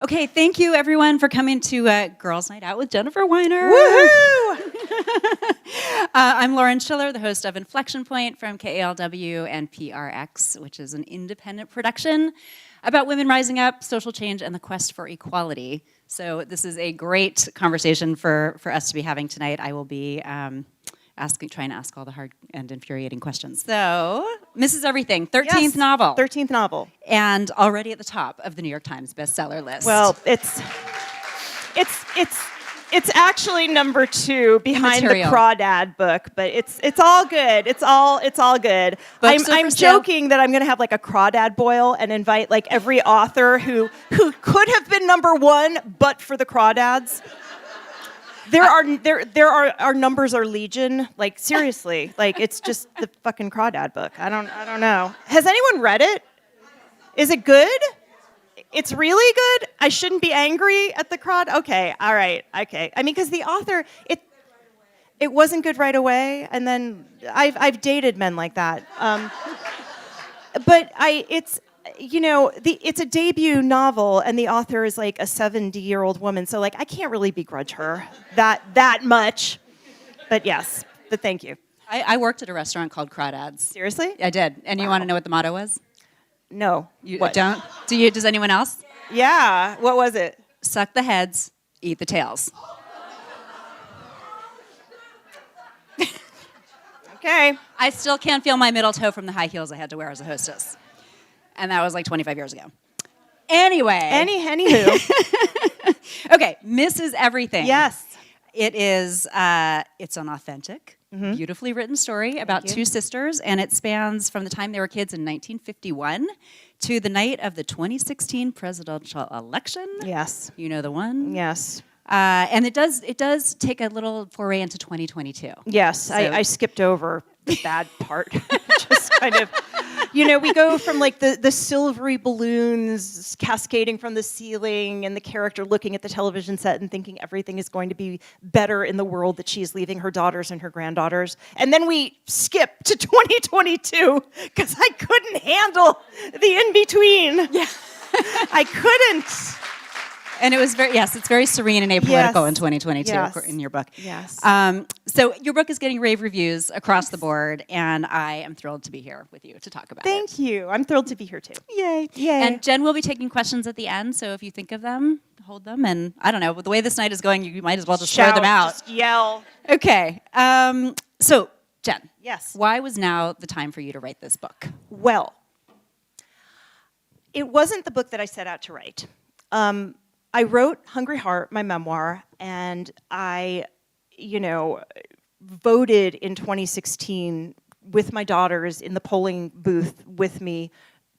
Okay, thank you everyone for coming to Girls Night Out with Jennifer Weiner. Woohoo! I'm Lauren Schiller, the host of Inflection Point from KALW and PRX, which is an independent production about women rising up, social change, and the quest for equality. So this is a great conversation for us to be having tonight. I will be trying to ask all the hard and infuriating questions. So, Mrs. Everything, 13th novel. 13th novel. And already at the top of the New York Times bestseller list. Well, it's actually number 2 behind the Crawdad book, but it's all good. It's all good. I'm joking that I'm going to have like a Crawdad boil and invite like every author who could have been number 1 but for the Crawdads. Our numbers are legion. Like seriously, like it's just the fucking Crawdad book. I don't know. Has anyone read it? Is it good? It's really good? I shouldn't be angry at the Crawd? Okay, all right, okay. I mean, because the author, it wasn't good right away, and then I've dated men like that. But it's a debut novel, and the author is like a 70-year-old woman, so like I can't really begrudge her that much. But yes, but thank you. I worked at a restaurant called Crawdads. Seriously? I did. And you want to know what the motto was? No. You what? Don't? Does anyone else? Yeah. What was it? Suck the heads, eat the tails. Okay. I still can't feel my middle toe from the high heels I had to wear as a hostess. And that was like 25 years ago. Anyway. Anywho. Okay, Mrs. Everything. Yes. It is, it's an authentic, beautifully written story about two sisters, and it spans from the time they were kids in 1951 to the night of the 2016 presidential election. Yes. You know the one? Yes. And it does take a little foray into 2022. Yes, so. I skipped over the bad part. Just kind of, we go from like the silvery balloons cascading from the ceiling and the character looking at the television set and thinking everything is going to be better in the world that she's leaving her daughters and her granddaughters. And then we skip to 2022 because I couldn't handle the in-between. Yeah. I couldn't. And it was it's very serene and apolitical in 2022 in your book. Yes. So your book is getting rave reviews across the board, and I am thrilled to be here with you to talk about it. Thank you. I'm thrilled to be here too. Yay. Yay. And Jen will be taking questions at the end, so if you think of them, hold them. And I don't know, with the way this night is going, you might as well just throw them out. Just yell. Okay. So, Jen. Yes. Why was now the time for you to write this book? Well, it wasn't the book that I set out to write. I wrote Hungry Heart, my memoir, and I, voted in 2016 with my daughters in the polling booth with me,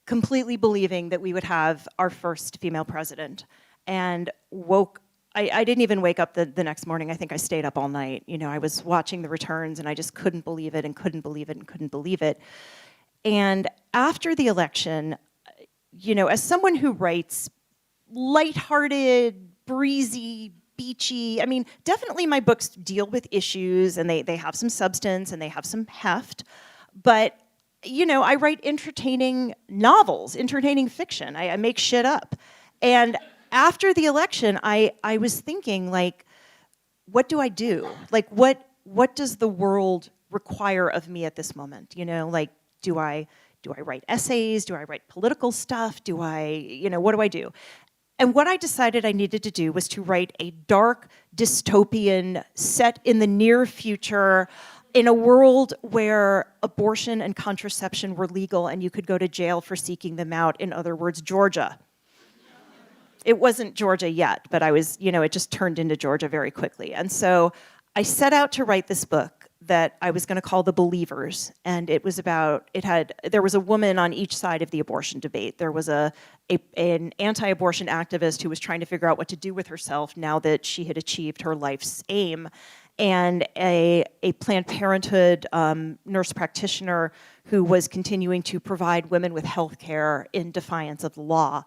completely believing that we would have our first female president, and I didn't even wake up the next morning. I think I stayed up all night. I was watching the returns, and I just couldn't believe it and couldn't believe it and couldn't believe it. And after the election, as someone who writes lighthearted, breezy, beachy. I mean, definitely my books deal with issues and they have some substance and they have some heft. But, I write entertaining novels, entertaining fiction. I make shit up. And after the election, I was thinking, like, what do I do? Like, what does the world require of me at this moment? Like, do I write essays? Do I write political stuff? What do I do? And what I decided I needed to do was to write a dark dystopian set in the near future in a world where abortion and contraception were legal and you could go to jail for seeking them out. In other words, Georgia. It wasn't Georgia yet, but it just turned into Georgia very quickly. And so I set out to write this book that I was going to call The Believers, and there was a woman on each side of the abortion debate. There was an anti-abortion activist who was trying to figure out what to do with herself now that she had achieved her life's aim, and a Planned Parenthood nurse practitioner who was continuing to provide women with health care in defiance of the law.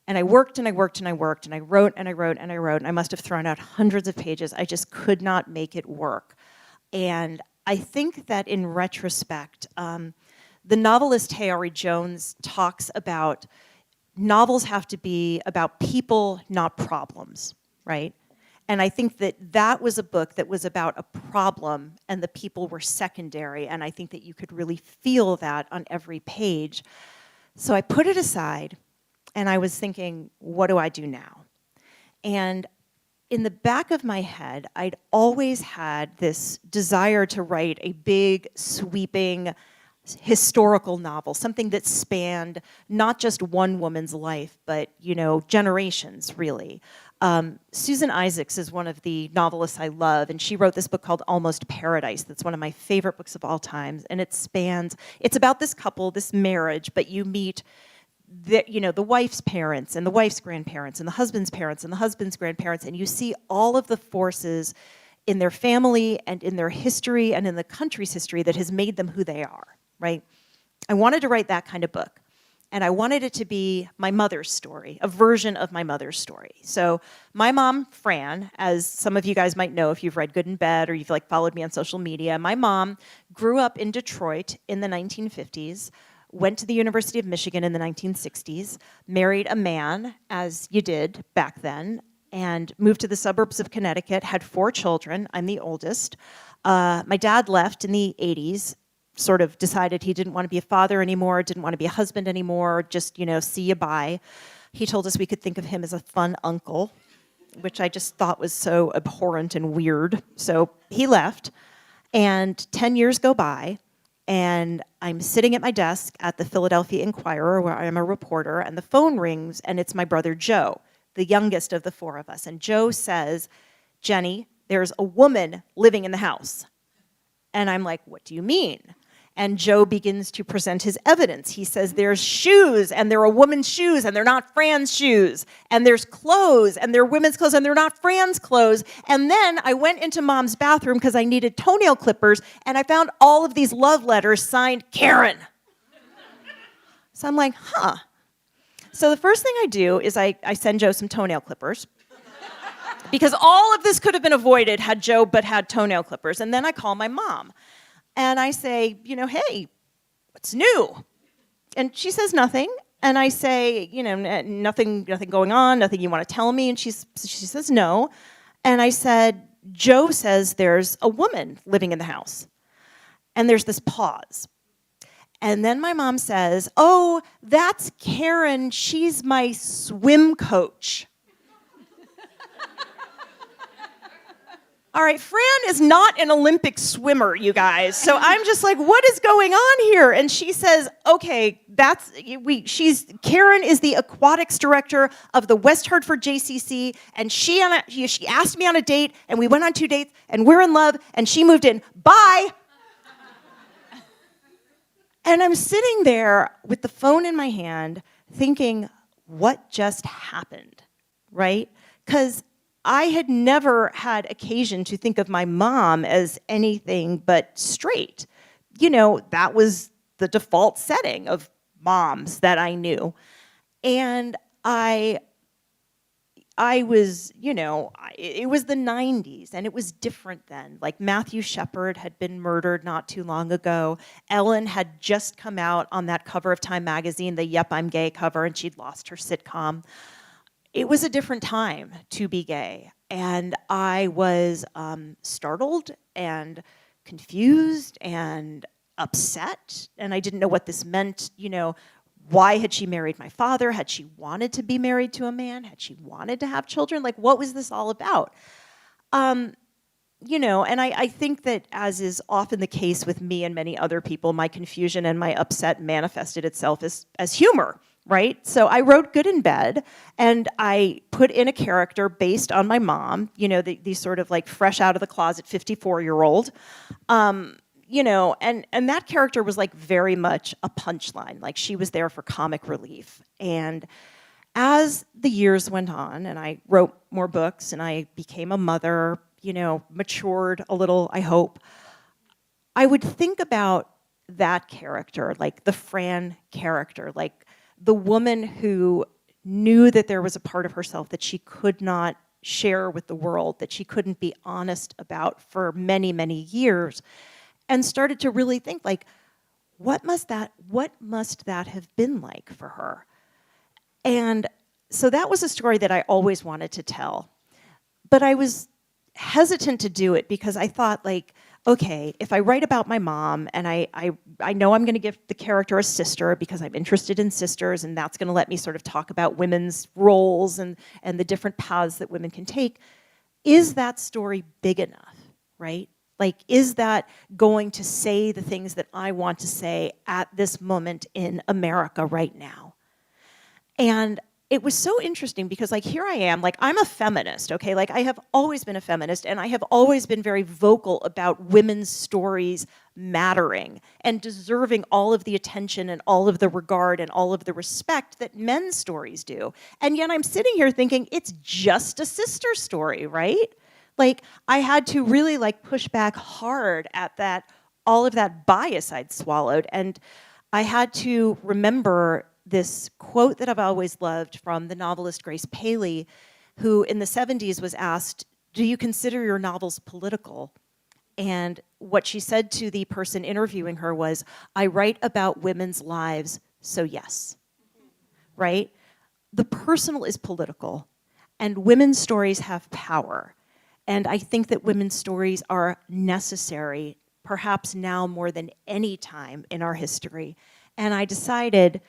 And I worked and I worked and I worked and I wrote and I wrote and I wrote, and I must have thrown out hundreds of pages. I just could not make it work. And I think that in retrospect, the novelist Tayari Jones talks about novels have to be about people, not problems, right? And I think that that was a book that was about a problem and the people were secondary, and I think that you could really feel that on every page. So I put it aside, and I was thinking, what do I do now? And in the back of my head, I'd always had this desire to write a big, sweeping, historical novel, something that spanned not just one woman's life, but, you know, generations, really. Susan Isaacs is one of the novelists I love, and she wrote this book called Almost Paradise. That's one of my favorite books of all time, and it's about this couple, this marriage, but you meet the wife's parents and the wife's grandparents and the husband's parents and the husband's grandparents, and you see all of the forces in their family and in their history and in the country's history that has made them who they are, right? I wanted to write that kind of book. And I wanted it to be my mother's story, a version of my mother's story. So my mom, Fran, as some of you guys might know if you've read Good in Bed or you've followed me on social media, my mom grew up in Detroit in the 1950s, went to the University of Michigan in the 1960s, married a man, as you did back then, and moved to the suburbs of Connecticut, had 4 children. I'm the oldest. My dad left in the 80s, sort of decided he didn't want to be a father anymore, didn't want to be a husband anymore, just, see you bye. He told us we could think of him as a fun uncle, which I just thought was so abhorrent and weird. So he left, and 10 years go by, and I'm sitting at my desk at the Philadelphia Inquirer, where I'm a reporter, and the phone rings, and it's my brother Joe, the youngest of the 4 of us. And Joe says, "Jenny, there's a woman living in the house." And I'm like, "What do you mean?" And Joe begins to present his evidence. He says there's shoes, and they're a woman's shoes, and they're not Fran's shoes. And there's clothes, and they're women's clothes, and they're not Fran's clothes. And then I went into Mom's bathroom because I needed toenail clippers, and I found all of these love letters signed Karen. So I'm like, huh. So the first thing I do is I send Joe some toenail clippers, because all of this could have been avoided had Joe but had toenail clippers. And then I call my mom. And I say, "Hey, what's new?" And she says nothing. And I say, nothing going on, nothing you want to tell me. And she says no. And I said, "Joe says there's a woman living in the house." And there's this pause. And then my mom says, "Oh, that's Karen. She's my swim coach." All right, Fran is not an Olympic swimmer, you guys. So I'm just like, what is going on here? And she says, "Okay, Karen is the aquatics director of the West Hartford JCC, and she asked me on a date, and we went on 2 dates, and we're in love, and she moved in. Bye." And I'm sitting there with the phone in my hand thinking, what just happened, right? Because I had never had occasion to think of my mom as anything but straight. That was the default setting of moms that I knew. And I was, it was the 90s, and it was different then. Like, Matthew Shepard had been murdered not too long ago. Ellen had just come out on that cover of Time magazine, the "Yep, I'm Gay" cover, and she'd lost her sitcom. It was a different time to be gay, and I was startled and confused and upset, and I didn't know what this meant. Why had she married my father? Had she wanted to be married to a man? Had she wanted to have children? Like, what was this all about? And I think that, as is often the case with me and many other people, my confusion and my upset manifested itself as humor. Right? So I wrote Good in Bed, and I put in a character based on my mom, the sort of like fresh out of the closet 54-year-old, and that character was like very much a punchline. Like, she was there for comic relief. And as the years went on, and I wrote more books, and I became a mother, matured a little, I hope, I would think about that character, like the Fran character, like the woman who knew that there was a part of herself that she could not share with the world, that she couldn't be honest about for many, many years, and started to really think, like, what must that have been like for her? And so that was a story that I always wanted to tell. But I was hesitant to do it because I thought, like, okay, if I write about my mom, and I know I'm going to give the character a sister because I'm interested in sisters, and that's going to let me sort of talk about women's roles and the different paths that women can take, is that story big enough, right? Like, is that going to say the things that I want to say at this moment in America right now? And it was so interesting because, like, here I am, like, I'm a feminist, okay? Like, I have always been a feminist, and I have always been very vocal about women's stories mattering and deserving all of the attention and all of the regard and all of the respect that men's stories do. And yet I'm sitting here thinking, it's just a sister story, right? Like, I had to really, like, push back hard at that, all of that bias I'd swallowed. And I had to remember this quote that I've always loved from the novelist Grace Paley, who in the 70s was asked, do you consider your novels political? And what she said to the person interviewing her was, I write about women's lives, so yes, right? The personal is political, and women's stories have power. And I think that women's stories are necessary, perhaps now more than any time in our history. And I decided,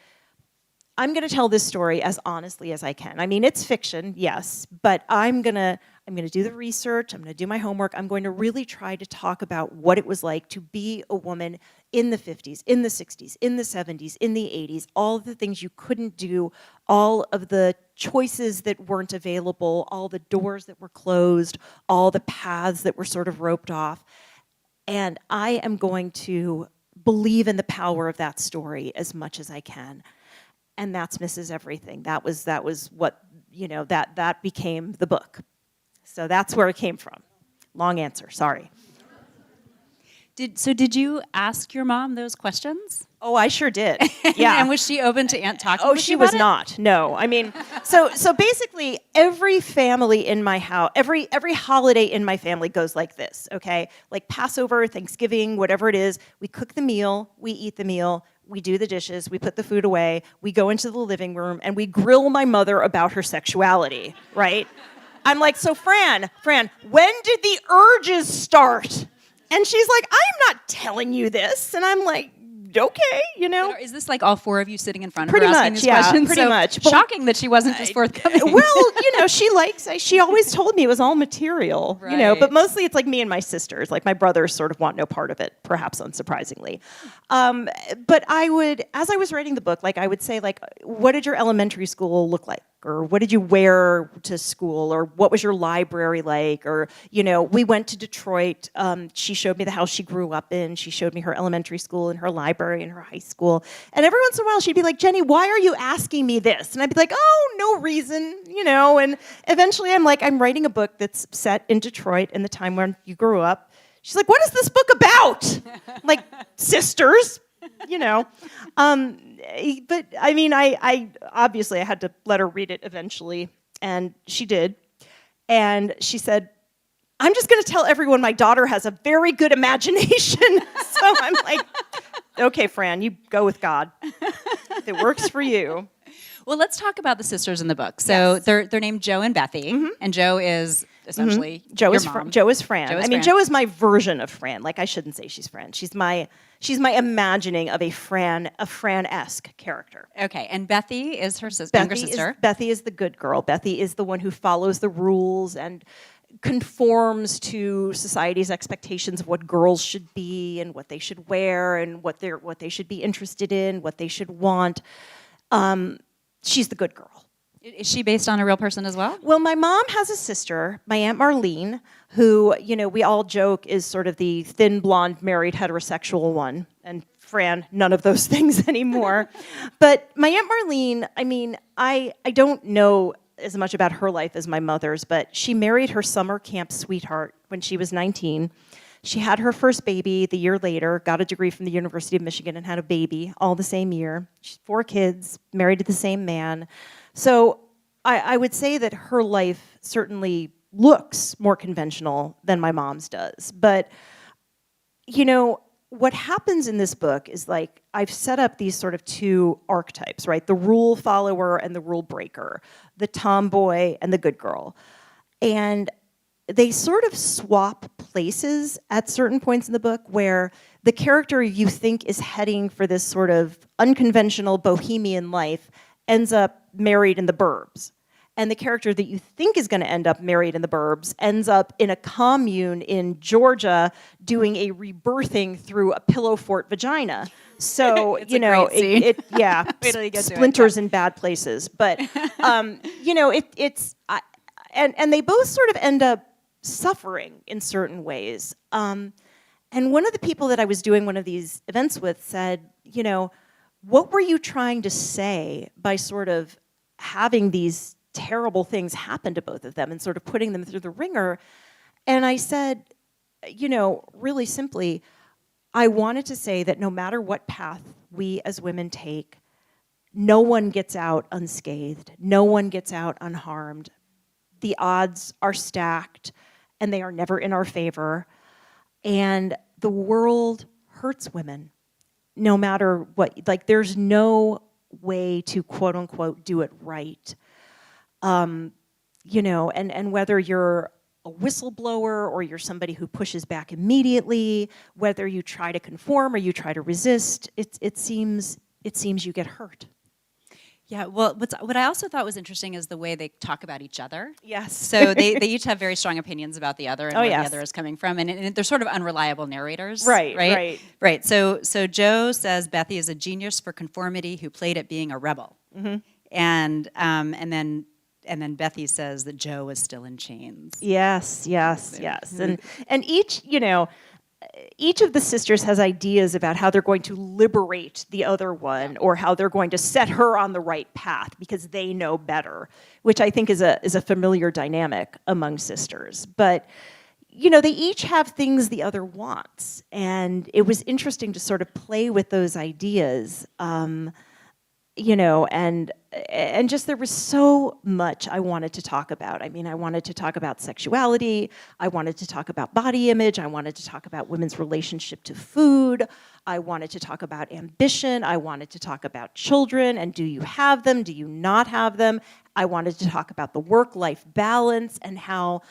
I'm going to tell this story as honestly as I can. I mean, it's fiction, yes, but I'm going to do the research, I'm going to do my homework, I'm going to really try to talk about what it was like to be a woman in the 50s, in the 60s, in the 70s, in the 80s, all of the things you couldn't do, all of the choices that weren't available, all the doors that were closed, all the paths that were sort of roped off. And I am going to believe in the power of that story as much as I can. And that's Mrs. Everything. That was what, you know, that became the book. So that's where it came from. Long answer, sorry. Did you ask your mom those questions? Oh, I sure did. Yeah. And was she open to talking Oh, with she you was about it? not. No. I mean, so basically every family in my house, every holiday in my family goes like this, okay? Like Passover, Thanksgiving, whatever it is, we cook the meal, we eat the meal, we do the dishes, we put the food away, we go into the living room, and we grill my mother about her sexuality, right? I'm like, so Fran, when did the urges start? And she's like, I'm not telling you this. And I'm like, okay, you know. Is this like all four of you sitting in front of Pretty her asking much, these yeah, questions? pretty So much. Shocking that she wasn't just forthcoming. Well, you know, she always told me it was all material, you know, but Right. mostly it's like me and my sisters. Like my brothers sort of want no part of it, perhaps unsurprisingly. But as I was writing the book, like I would say, like, what did your elementary school look like? Or what did you wear to school? Or what was your library like? Or, you know, we went to Detroit. She showed me the house she grew up in. She showed me her elementary school and her library and her high school. And every once in a while she'd be like, Jenny, why are you asking me this? And I'd be like, oh, no reason, you know. And eventually I'm like, I'm writing a book that's set in Detroit in the time when you grew up. She's like, what is this book about? Like, sisters, you know. But I mean, I obviously I had to let her read it eventually, and she did. And she said, I'm just going to tell everyone my daughter has a very good imagination. So I'm like, okay, Fran, you go with God. If it works for you. Well, let's talk about the sisters in the book. So Yes. they're named Jo and Bethy, and Jo is essentially Jo your is mom. Jo is Fran. Jo is I mean, Fran. Jo is my version of Fran. Like, I shouldn't say she's Fran. She's my imagining of a Fran-esque character. Okay, and Bethy is her younger sister. Bethy is the good girl. Bethy is the one who follows the rules and conforms to society's expectations of what girls should be and what they should wear and what they should be interested in, what they should want. She's the good girl. Is she based on a real person as well? Well, my mom has a sister, my Aunt Marlene, who, you know, we all joke is sort of the thin, blonde, married, heterosexual one. And Fran, none of those things anymore. But my Aunt Marlene, I mean, I don't know as much about her life as my mother's, but she married her summer camp sweetheart when she was 19. She had her first baby the year later, got a degree from the University of Michigan, and had a baby all the same year. She's 4 kids, married to the same man. So I would say that her life certainly looks more conventional than my mom's does. But, you know, what happens in this book is, like, I've set up these sort of two archetypes, right? The rule follower and the rule breaker, the tomboy and the good girl. And they sort of swap places at certain points in the book, where the character you think is heading for this sort of unconventional bohemian life ends up married in the burbs. And the character that you think is going to end up married in the burbs ends up in a commune in Georgia doing a rebirthing through a pillow fort vagina. So, you know, yeah, splinters in bad places. But, you know, and they both sort of end up suffering in certain ways. And one of the people that I was doing one of these events with said, you know, what were you trying to say by sort of having these terrible things happen to both of them and sort of putting them through the ringer? And I said, you know, really simply, I wanted to say that no matter what path we as women take, no one gets out unscathed. No one gets out unharmed. The odds are stacked, and they are never in our favor. And the world hurts women, no matter what. Like, there's no way to, quote unquote, do it right. You know, and whether you're a whistleblower or you're somebody who pushes back immediately, whether you try to conform or you try to resist, it seems you get hurt. Yeah, well, what I also thought was interesting is the way they talk about each other. Yes. So they each have very strong opinions about the other and where yes. the other is coming from, and they're sort of unreliable narrators. Right. So Joe says Bethy is a genius for conformity who played at being a rebel, and then Bethy says that Joe is still in chains. Yes. And each, you know, each of the sisters has ideas about how they're going to liberate the other one, or how they're going to set her on the right path because they know better, which I think is a familiar dynamic among sisters. But, you know, they each have things the other wants, and it was interesting to sort of play with those ideas. You know, and just there was so much I wanted to talk about. I mean, I wanted to talk about sexuality. I wanted to talk about body image. I wanted to talk about women's relationship to food. I wanted to talk about ambition. I wanted to talk about children, and do you have them? Do you not have them? I wanted to talk about the work-life balance and how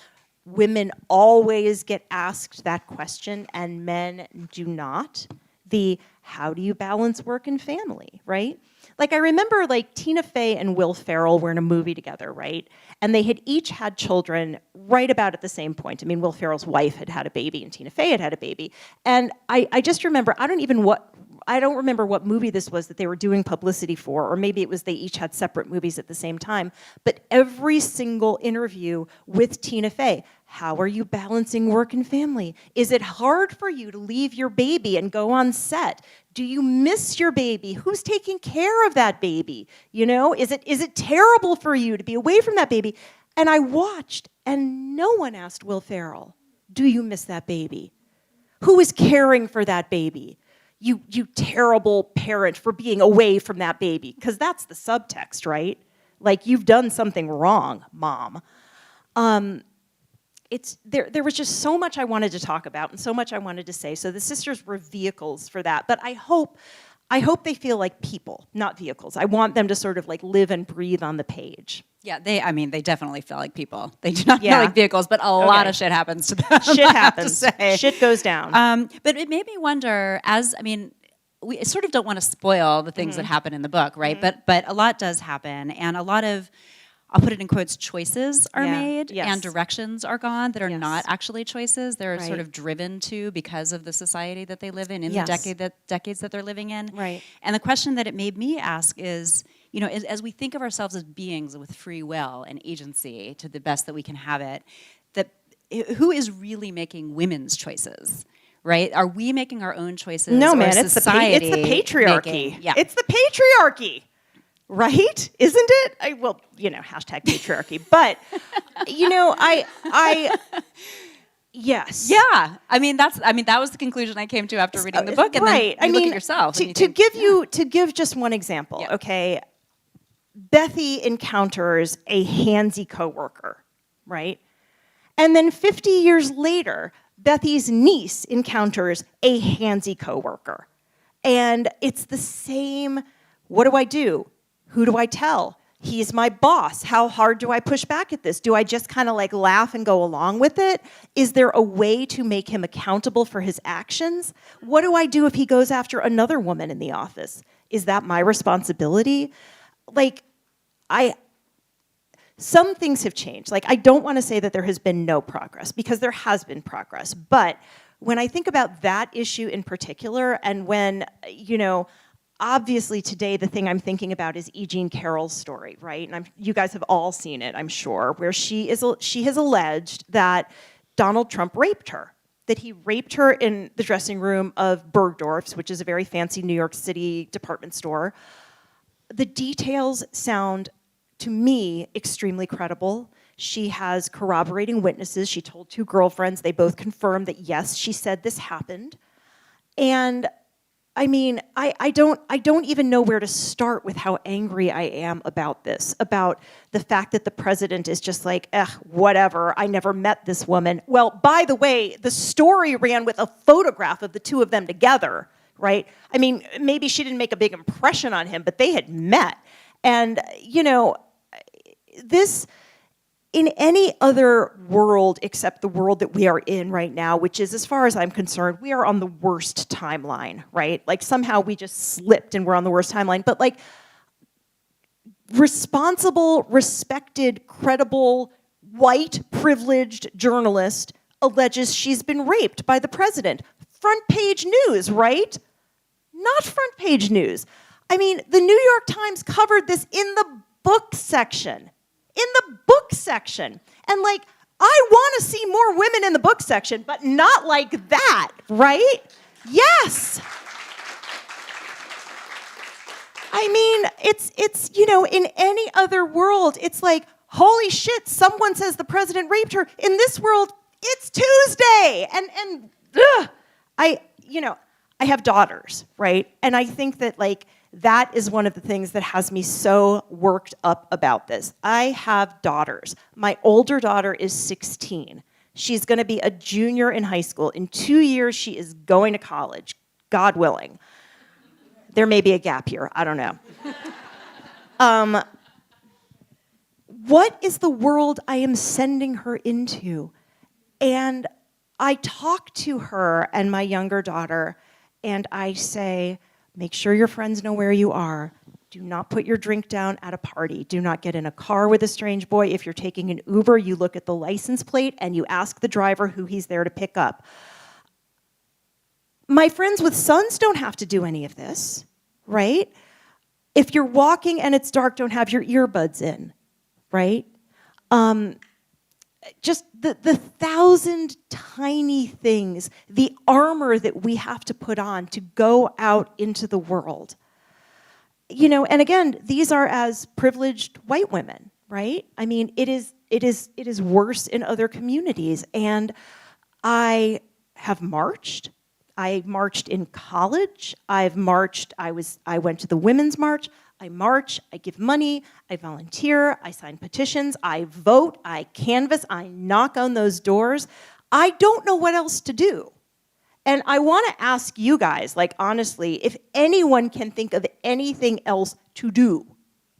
women always get asked that question and men do not. How do you balance work and family, right? Like, I remember, like, Tina Fey and Will Ferrell were in a movie together, right? And they had each had children right about at the same point. I mean, Will Ferrell's wife had had a baby and Tina Fey had had a baby. And I just remember, I don't remember what movie this was that they were doing publicity for, or maybe it was they each had separate movies at the same time. But every single interview with Tina Fey, how are you balancing work and family? Is it hard for you to leave your baby and go on set? Do you miss your baby? Who's taking care of that baby? You know, is it terrible for you to be away from that baby? And I watched, and no one asked Will Ferrell, do you miss that baby? Who is caring for that baby? You terrible parent for being away from that baby. Because that's the subtext, right? Like, you've done something wrong, Mom. There was just so much I wanted to talk about and so much I wanted to say. So the sisters were vehicles for that. But I hope they feel like people, not vehicles. I want them to sort of like live and breathe on the page. Yeah, they definitely feel like people. They do not feel like vehicles, but a lot of shit happens to them. Shit happens. Shit goes down. But it made me wonder, we sort of don't want to spoil the things that happen in the book, right? But a lot does happen, and a lot of, I'll put it in quotes, choices are made and directions are gone that are not actually choices. They're sort of driven to because of the society that they live in the decades that they're living in. Right. And the question that it made me ask is, you know, as we think of ourselves as beings with free will and agency to the best that we can have it, that who is really making women's choices? Right? Are we making our own choices? No, or man, it's the patriarchy. It's the patriarchy. Right? Isn't it? Hashtag patriarchy. But, you know, yes. Yeah. That was the conclusion I came to after reading the book. And then you look at yourself. To give just one example, okay, Bethy encounters a handsy coworker, right? And then 50 years later, Bethy's niece encounters a handsy coworker. And it's the same, what do I do? Who do I tell? He's my boss. How hard do I push back at this? Do I just kind of like laugh and go along with it? Is there a way to make him accountable for his actions? What do I do if he goes after another woman in the office? Is that my responsibility? Like, some things have changed. Like, I don't want to say that there has been no progress, because there has been progress. But when I think about that issue in particular, and when, you know, obviously today the thing I'm thinking about is E. Jean Carroll's story, right? And you guys have all seen it, I'm sure, where she has alleged that Donald Trump raped her, that he raped her in the dressing room of Bergdorf's, which is a very fancy New York City department store. The details sound, to me, extremely credible. She has corroborating witnesses. She told 2 girlfriends. They both confirmed that, yes, she said this happened. And I mean, I don't even know where to start with how angry I am about this, about the fact that the president is just like, whatever, I never met this woman. Well, by the way, the story ran with a photograph of the 2 of them together, right? I mean, maybe she didn't make a big impression on him, but they had met. And, you know, this, in any other world except the world that we are in right now, which is, as far as I'm concerned, we are on the worst timeline, right? Like, somehow we just slipped and we're on the worst timeline. But, like, responsible, respected, credible, white, privileged journalist alleges she's been raped by the president. Front page news, right? Not front page news. I mean, the New York Times covered this in the book section. In the book section. And like, I want to see more women in the book section, but not like that, right? Yes. I mean, it's you know, in any other world, it's like, holy shit, someone says the president raped her. In this world, it's Tuesday. And I have daughters, right? And I think that, like, that is one of the things that has me so worked up about this. I have daughters. My older daughter is 16. She's going to be a junior in high school. In 2 years, she is going to college, God willing. There may be a gap here. I don't know. What is the world I am sending her into? And I talk to her and my younger daughter, and I say, make sure your friends know where you are. Do not put your drink down at a party. Do not get in a car with a strange boy. If you're taking an Uber, you look at the license plate and you ask the driver who he's there to pick up. My friends with sons don't have to do any of this, right? If you're walking and it's dark, don't have your earbuds in, right? Just the 1,000 tiny things, the armor that we have to put on to go out into the world. You know, and again, these are as privileged white women, right? I mean, it is worse in other communities. And I have marched. I marched in college. I've marched. I went to the Women's March. I march, I give money, I volunteer, I sign petitions, I vote, I canvass, I knock on those doors. I don't know what else to do. And I want to ask you guys, like, honestly, if anyone can think of anything else to do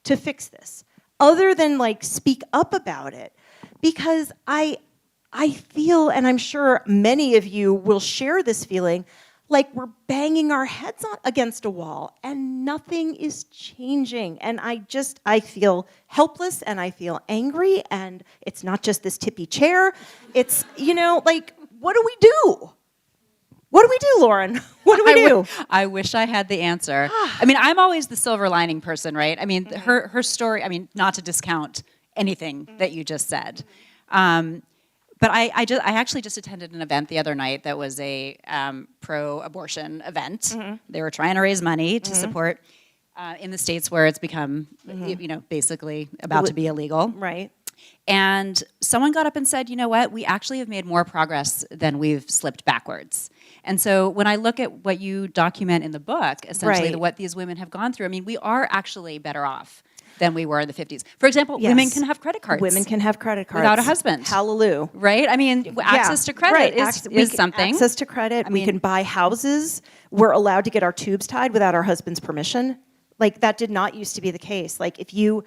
to fix this, other than, like, speak up about it. Because I feel, and I'm sure many of you will share this feeling, like we're banging our heads against a wall and nothing is changing. And I feel helpless and I feel angry, and it's not just this tippy chair. It's, you know, like, what do we do? What do we do, Lauren? What do we do? I wish I had the answer. I mean, I'm always the silver lining person, right? I mean, her story, I mean, not to discount anything that you just said. But I actually just attended an event the other night that was a pro-abortion event. Mm-hmm. They were trying to raise money to support in the states where it's become, you know, basically about to be illegal. Right. And someone got up and said, you know what, we actually have made more progress than we've slipped backwards. And so when I look at what you document in the book, essentially what these women have gone through, I mean, we are actually better off. than we were in the 50s. For example, Yes. women can have credit cards. Women can have credit cards. Without a husband. Hallelujah. Right? I mean, access to credit is something. Access to credit. We can buy houses. We're allowed to get our tubes tied without our husband's permission. Like, that did not used to be the case. Like, if you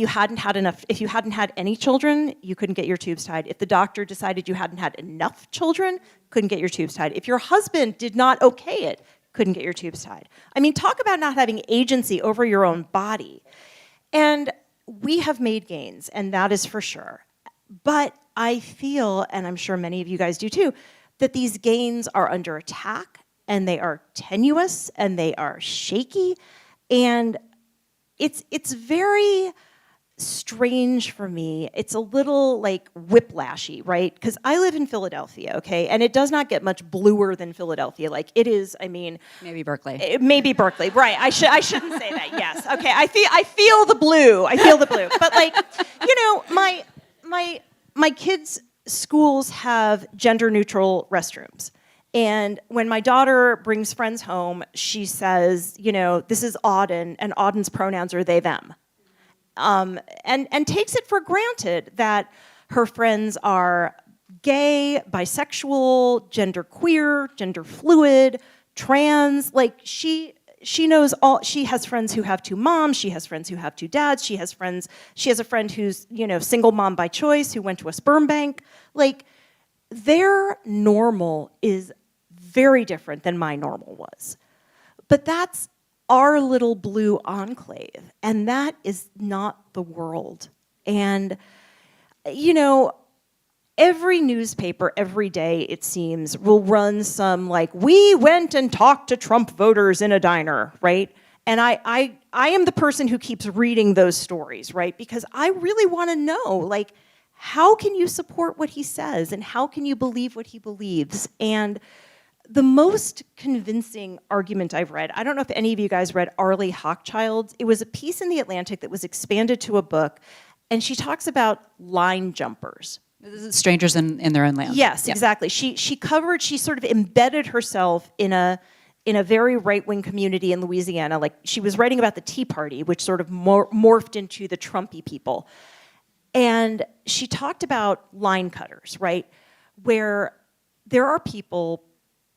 hadn't had any children, you couldn't get your tubes tied. If the doctor decided you hadn't had enough children, couldn't get your tubes tied. If your husband did not okay it, couldn't get your tubes tied. I mean, talk about not having agency over your own body. And we have made gains, and that is for sure. But I feel, and I'm sure many of you guys do too, that these gains are under attack, and they are tenuous, and they are shaky, and it's very strange for me. It's a little like whiplashy, right? Because I live in Philadelphia, okay, and it does not get much bluer than Philadelphia. Like, it is, I mean, maybe Berkeley. Maybe Berkeley, right? I shouldn't say that. Yes, okay. I feel the blue. I feel the blue. But, like, you know, my kids' schools have gender neutral restrooms. And when my daughter brings friends home, she says, you know, this is Auden, and Auden's pronouns are they, them. And takes it for granted that her friends are gay, bisexual, genderqueer, gender fluid, trans. Like, she knows all. She has friends who have two moms. She has friends who have two dads. She has a friend who's, you know, single mom by choice, who went to a sperm bank. Like, their normal is very different than my normal was. But that's our little blue enclave, and that is not the world. And, you know, every newspaper, every day, it seems, will run some, like, we went and talked to Trump voters in a diner, right? And I am the person who keeps reading those stories, right? Because I really want to know, like, how can you support what he says, and how can you believe what he believes? And the most convincing argument I've read, I don't know if any of you guys read Arlie Hochchild's. It was a piece in The Atlantic that was expanded to a book, and she talks about line jumpers. This is strangers in their own land. Yes, exactly. She sort of embedded herself in a very right-wing community in Louisiana. Like, she was writing about the Tea Party, which sort of morphed into the Trumpy people. And she talked about line cutters, right? Where there are people,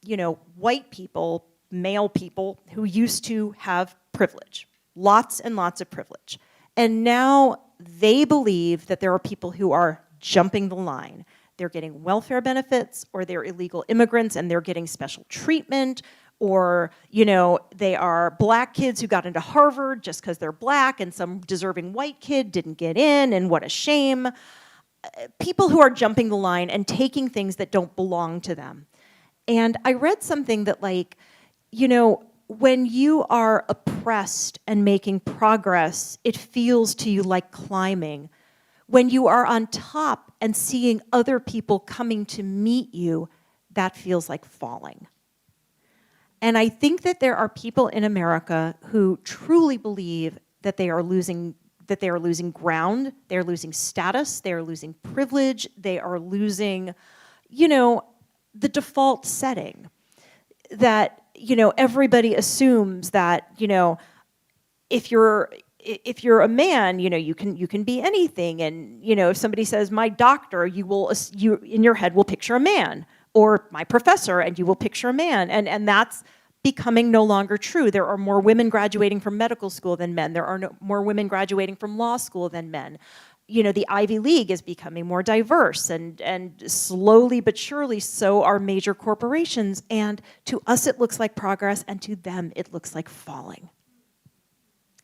you know, white people, male people, who used to have privilege, lots and lots of privilege. And now they believe that there are people who are jumping the line. They're getting welfare benefits, or they're illegal immigrants and they're getting special treatment, or, you know, they are black kids who got into Harvard just because they're black, and some deserving white kid didn't get in, and what a shame. People who are jumping the line and taking things that don't belong to them. And I read something that, like, you know, when you are oppressed and making progress, it feels to you like climbing. When you are on top and seeing other people coming to meet you, that feels like falling. And I think that there are people in America who truly believe that they are losing ground, they're losing status, they're losing privilege, they are losing, you know, the default setting. That, you know, everybody assumes that, you know, if you're a man, you know, you can be anything. And, you know, if somebody says my doctor, you in your head will picture a man, or my professor, and you will picture a man. And that's becoming no longer true. There are more women graduating from medical school than men. There are more women graduating from law school than men. You know, the Ivy League is becoming more diverse, and slowly but surely so are major corporations. And to us it looks like progress, and to them it looks like falling.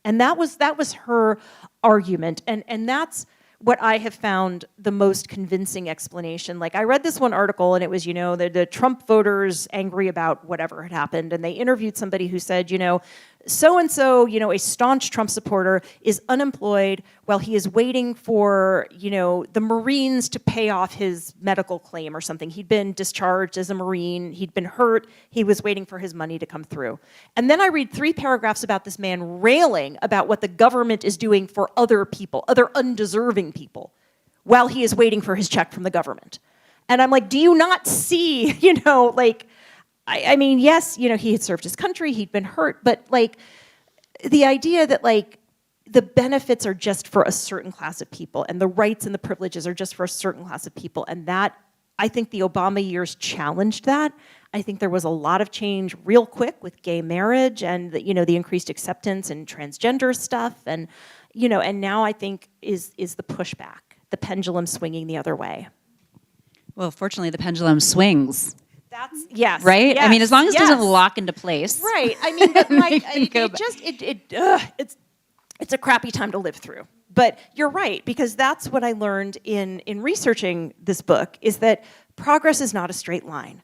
And that was her argument, and that's what I have found the most convincing explanation. Like, I read this one article, and it was, you know, the Trump voters angry about whatever had happened, and they interviewed somebody who said, you know, so-and-so, you know, a staunch Trump supporter, is unemployed while he is waiting for, you know, the Marines to pay off his medical claim or something. He'd been discharged as a Marine, he'd been hurt, he was waiting for his money to come through. And then I read 3 paragraphs about this man railing about what the government is doing for other people, other undeserving people, while he is waiting for his check from the government. And I'm like, do you not see, you know, like, I mean, yes, you know, he had served his country, he'd been hurt, but, like, the idea that, like, the benefits are just for a certain class of people, and the rights and the privileges are just for a certain class of people. And that, I think the Obama years challenged that. I think there was a lot of change real quick with gay marriage and the increased acceptance and transgender stuff. And, and now I think is the pushback, the pendulum swinging the other way. Well, fortunately, the pendulum swings. That's, yes. Right? Yes, I mean, as long as it yes. doesn't lock into place. Right. I mean, but like, it's a crappy time to live through. But you're right, because that's what I learned in researching this book, is that progress is not a straight line.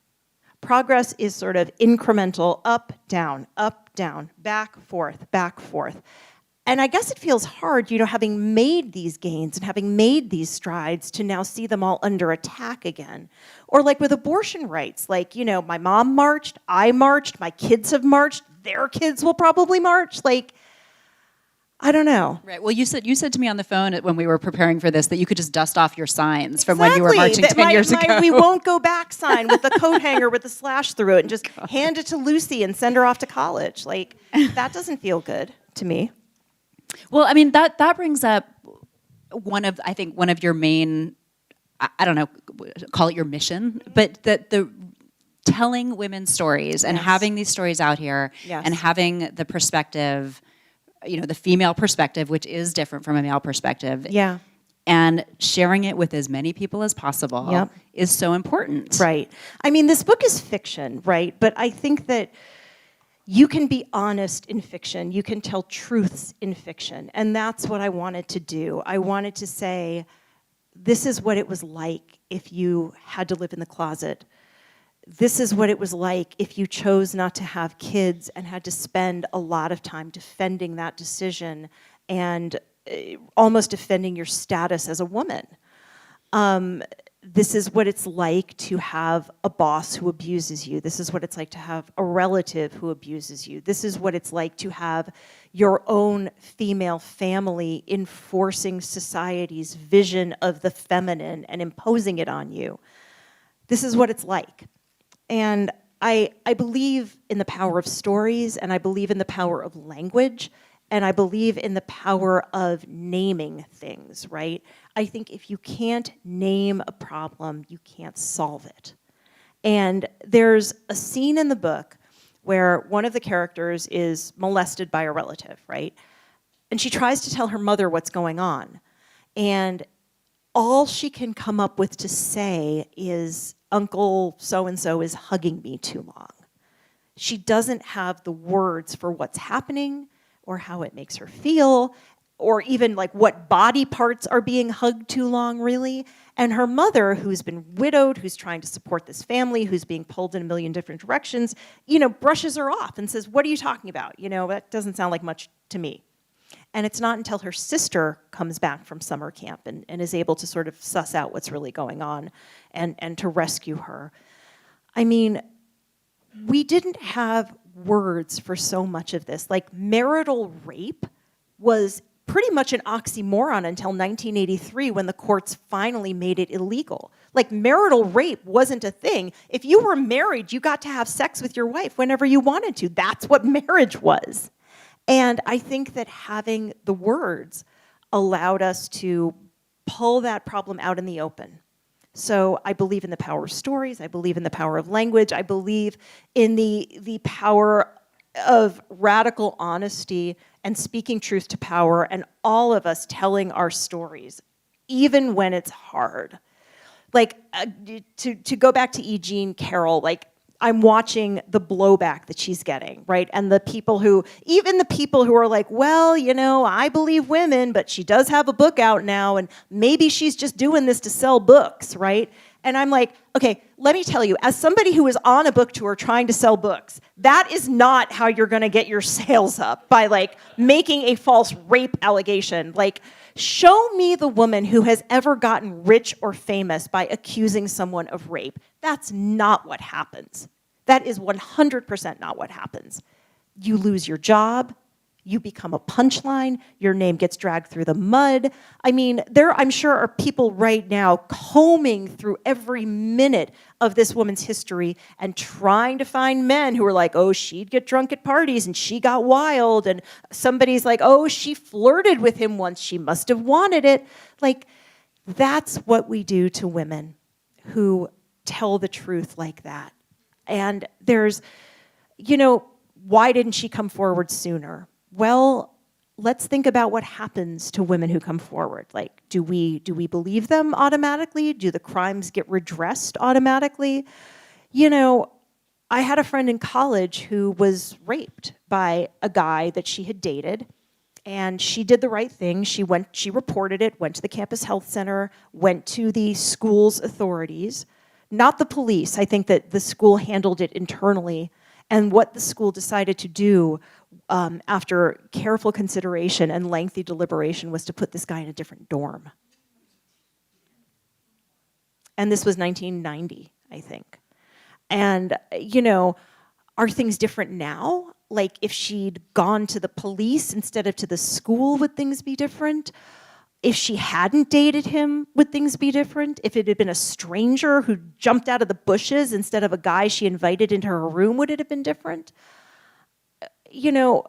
Progress is sort of incremental, up, down, back, forth. And I guess it feels hard, having made these gains and having made these strides, to now see them all under attack again. Or like with abortion rights, like, my mom marched, I marched, my kids have marched, their kids will probably march. Like, I don't know. Right. Well, you said to me on the phone when we were preparing for this that you could just dust off your signs from when you were marching 10 years ago. We won't go back sign with the coat hanger with the slash through it and just hand it to Lucy and send her off to college. Like, that doesn't feel good to me. Well, I mean, that brings up one of your main, I don't know, call it your mission, but the telling women's stories and having these stories out here and having the perspective, the female perspective, which is different from a male perspective. Yeah. And sharing it with as many people as possible is so important. Right. I mean, this book is fiction, right? But I think that you can be honest in fiction. You can tell truths in fiction. And that's what I wanted to do. I wanted to say, this is what it was like if you had to live in the closet. This is what it was like if you chose not to have kids and had to spend a lot of time defending that decision and almost defending your status as a woman. This is what it's like to have a boss who abuses you. This is what it's like to have a relative who abuses you. This is what it's like to have your own female family enforcing society's vision of the feminine and imposing it on you. This is what it's like. And I believe in the power of stories, and I believe in the power of language, and I believe in the power of naming things, right? I think if you can't name a problem, you can't solve it. And there's a scene in the book where one of the characters is molested by a relative, right? And she tries to tell her mother what's going on. And all she can come up with to say is, Uncle so-and-so is hugging me too long. She doesn't have the words for what's happening or how it makes her feel, or even like what body parts are being hugged too long, really. And her mother, who's been widowed, who's trying to support this family, who's being pulled in a million different directions, brushes her off and says, what are you talking about? That doesn't sound like much to me. And it's not until her sister comes back from summer camp and is able to sort of suss out what's really going on and to rescue her. I mean, we didn't have words for so much of this. Like, marital rape was pretty much an oxymoron until 1983 when the courts finally made it illegal. Like, marital rape wasn't a thing. If you were married, you got to have sex with your wife whenever you wanted to. That's what marriage was. And I think that having the words allowed us to pull that problem out in the open. So I believe in the power of stories. I believe in the power of language. I believe in the power of radical honesty and speaking truth to power, and all of us telling our stories, even when it's hard. Like, to go back to E. Jean Carroll, like, I'm watching the blowback that she's getting, right? And even the people who are like, well, I believe women, but she does have a book out now, and maybe she's just doing this to sell books, right? And I'm like, okay, let me tell you, as somebody who is on a book tour trying to sell books, that is not how you're gonna get your sales up, by like making a false rape allegation. Like, show me the woman who has ever gotten rich or famous by accusing someone of rape. That's not what happens. That is 100% not what happens. You lose your job, you become a punchline, your name gets dragged through the mud. I mean, there, I'm sure, are people right now combing through every minute of this woman's history and trying to find men who are like, oh, she'd get drunk at parties and she got wild, and somebody's like, oh, she flirted with him once, she must have wanted it. Like, that's what we do to women who tell the truth like that. And there's, you know, why didn't she come forward sooner? Well, let's think about what happens to women who come forward. Like, do we believe them automatically? Do the crimes get redressed automatically? You know, I had a friend in college who was raped by a guy that she had dated, and she did the right thing. She reported it, went to the campus health center, went to the school's authorities, not the police. I think that the school handled it internally. And what the school decided to do after careful consideration and lengthy deliberation was to put this guy in a different dorm. And this was 1990, I think. And, you know, are things different now? Like, if she'd gone to the police instead of to the school, would things be different? If she hadn't dated him, would things be different? If it had been a stranger who jumped out of the bushes instead of a guy she invited into her room, would it have been different? You know,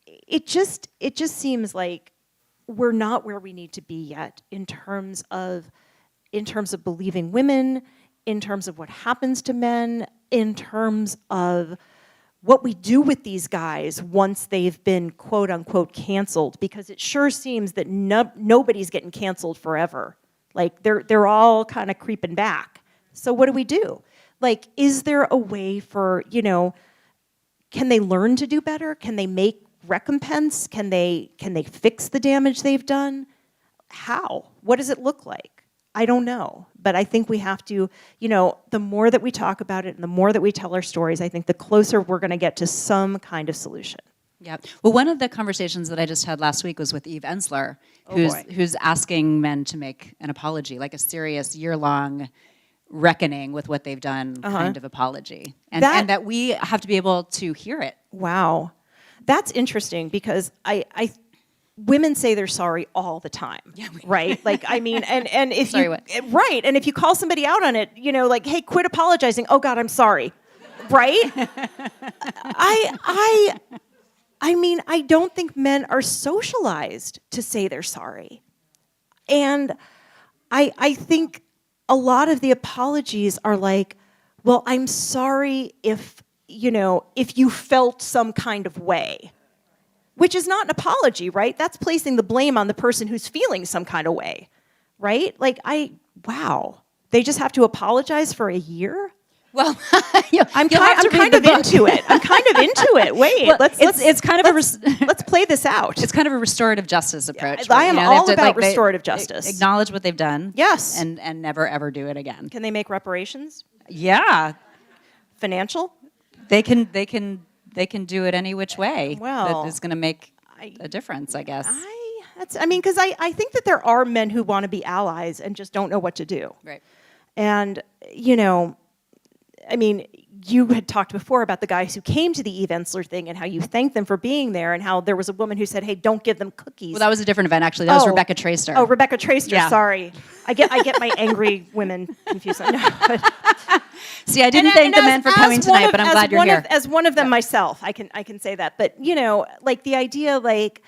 it just seems like we're not where we need to be yet in terms of believing women, in terms of what happens to men, in terms of what we do with these guys once they've been quote unquote canceled, because it sure seems that nobody's getting canceled forever. Like, they're all kind of creeping back. So what do we do? Like, is there a way for, you know, can they learn to do better? Can they make recompense? Can they fix the damage they've done? How? What does it look like? I don't know, but I think we have to, you know, the more that we talk about it and the more that we tell our stories, I think the closer we're going to get to some kind of solution. Yeah. Well, one of the conversations that I just had last week was with Eve Ensler, who's asking men to make an apology, like a serious year-long reckoning with what they've done kind of apology. And that we have to be able to hear it. Wow. That's interesting, because women say they're sorry all the time, right? Like, I mean, and if sorry, you, what? right, and if you call somebody out on it, you know, like, hey, quit apologizing. Oh God, I'm sorry, right? I mean, I don't think men are socialized to say they're sorry, and I think a lot of the apologies are like, well, I'm sorry if, you know, if you felt some kind of way. Which is not an apology, right? That's placing the blame on the person who's feeling some kind of way, right? Like, wow. They just have to apologize for a year? Well, I'm kind of into it. I'm kind of into it. Wait, well, it's kind of let's play this out. It's kind of a restorative justice approach. Yeah, I am all about restorative justice. Acknowledge what they've done. Yes. And never ever do it again. Can they make reparations? Yeah. Financial? They can do it any which way. Well, that is going to make a difference, I guess. Because I think that there are men who want to be allies and just don't know what to do. Right. And, you know, I mean, you had talked before about the guys who came to the Eve Ensler thing and how you thanked them for being there, and how there was a woman who said, hey, don't give them cookies. Well, that was a different event, actually. That was Rebecca Traister. Oh, Rebecca Traister, yeah. Sorry. I get my angry women confused. See, I didn't thank the men for coming tonight, but I'm glad you're here. As one of them myself, I can say that. But, you know, like, the idea, like,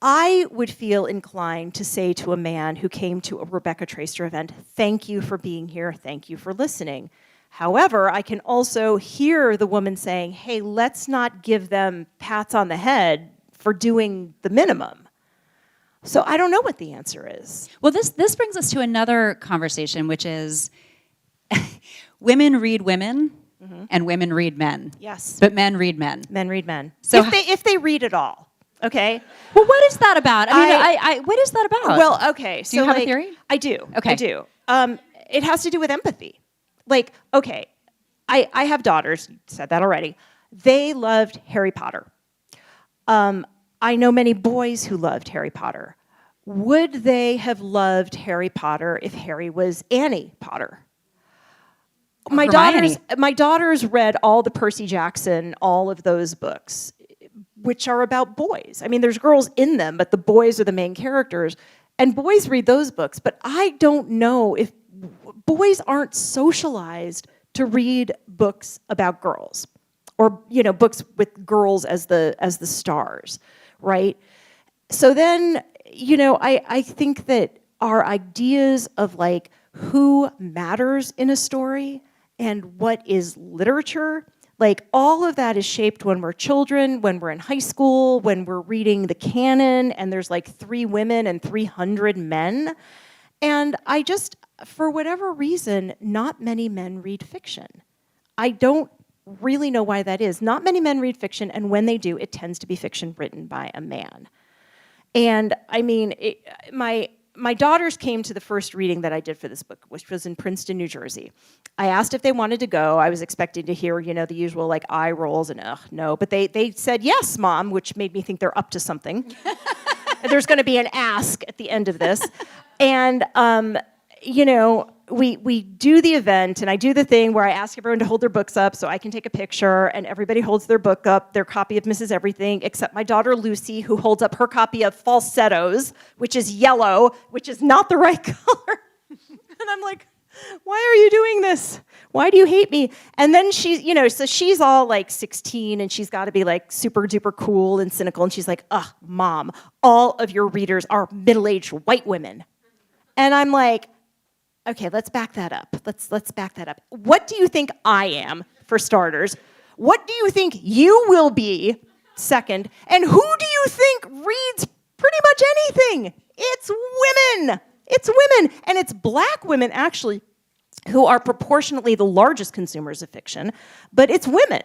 I would feel inclined to say to a man who came to a Rebecca Traister event, thank you for being here, thank you for listening. However, I can also hear the woman saying, hey, let's not give them pats on the head for doing the minimum. So I don't know what the answer is. Well, this brings us to another conversation, which is women read women and women read men. Yes. But men read men. Men read men. So if they read it all, okay? Well, what is that about? I mean, what is that about? Well, okay. Do you have a theory? I do. Okay. I do. It has to do with empathy. Like, okay, I have daughters, you said that already. They loved Harry Potter. I know many boys who loved Harry Potter. Would they have loved Harry Potter if Harry was Annie Potter? My daughters read all the Percy Jackson, all of those books. which are about boys. I mean, there's girls in them, but the boys are the main characters. And boys read those books, but I don't know if boys aren't socialized to read books about girls, or books with girls as the stars, right? So then, I think that our ideas of like who matters in a story and what is literature, like all of that is shaped when we're children, when we're in high school, when we're reading the canon and there's like 3 women and 300 men. And I just, for whatever reason, not many men read fiction. I don't really know why that is. Not many men read fiction, and when they do, it tends to be fiction written by a man. And I mean, my daughters came to the first reading that I did for this book, which was in Princeton, New Jersey. I asked if they wanted to go. I was expecting to hear, the usual like eye rolls and no. But they said, yes, Mom, which made me think they're up to something. There's going to be an ask at the end of this. And, we do the event, and I do the thing where I ask everyone to hold their books up so I can take a picture, and everybody holds their book up, their copy of Mrs. Everything, except my daughter Lucy, who holds up her copy of Falsettos, which is yellow, which is not the right color. And I'm like, why are you doing this? Why do you hate me? And then she's, so she's all like 16, and she's got to be like super duper cool and cynical, and she's like, Mom, all of your readers are middle-aged white women. And I'm like, okay, let's back that up. Let's back that up. What do you think I am, for starters? What do you think you will be, second? And who do you think reads pretty much anything? It's women. It's women. And it's black women, actually, who are proportionately the largest consumers of fiction. But it's women.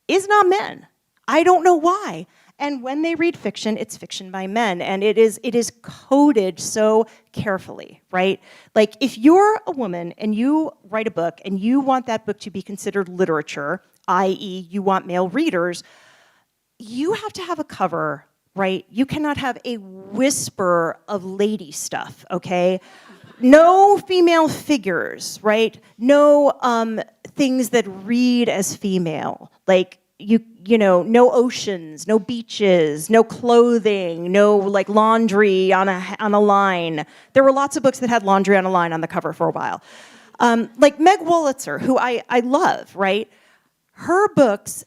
It's not men. I don't know why. And when they read fiction, it's fiction by men, and it is coded so carefully, right? Like, if you're a woman and you write a book and you want that book to be considered literature, i.e., you want male readers, you have to have a cover, right? You cannot have a whisper of lady stuff, okay? No female figures, right? No things that read as female, like no oceans, no beaches, no clothing, no like laundry on a line. There were lots of books that had laundry on a line on the cover for a while. Like Meg Wolitzer, who I love, right? Her books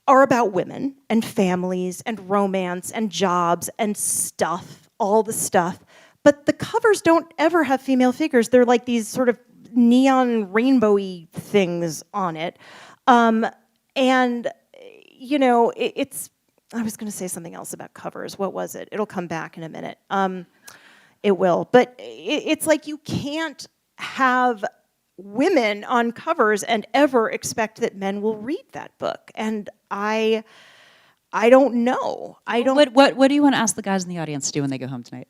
are about women and families and romance and jobs and stuff, all the stuff. But the covers don't ever have female figures. They're like these sort of neon rainbowy things on it. And, it's, I was going to say something else about covers. What was it? It'll come back in a minute. It will. But it's like you can't have women on covers and ever expect that men will read that book. And I don't know. What do you want to ask the guys in the audience to do when they go home tonight?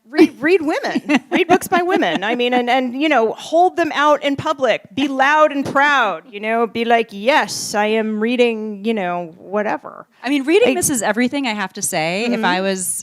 Read women. Read books by women. I mean, and hold them out in public. Be loud and proud. Be like, yes, I am reading. Whatever. I mean, reading Mrs. Everything, I have to say, mm-hmm.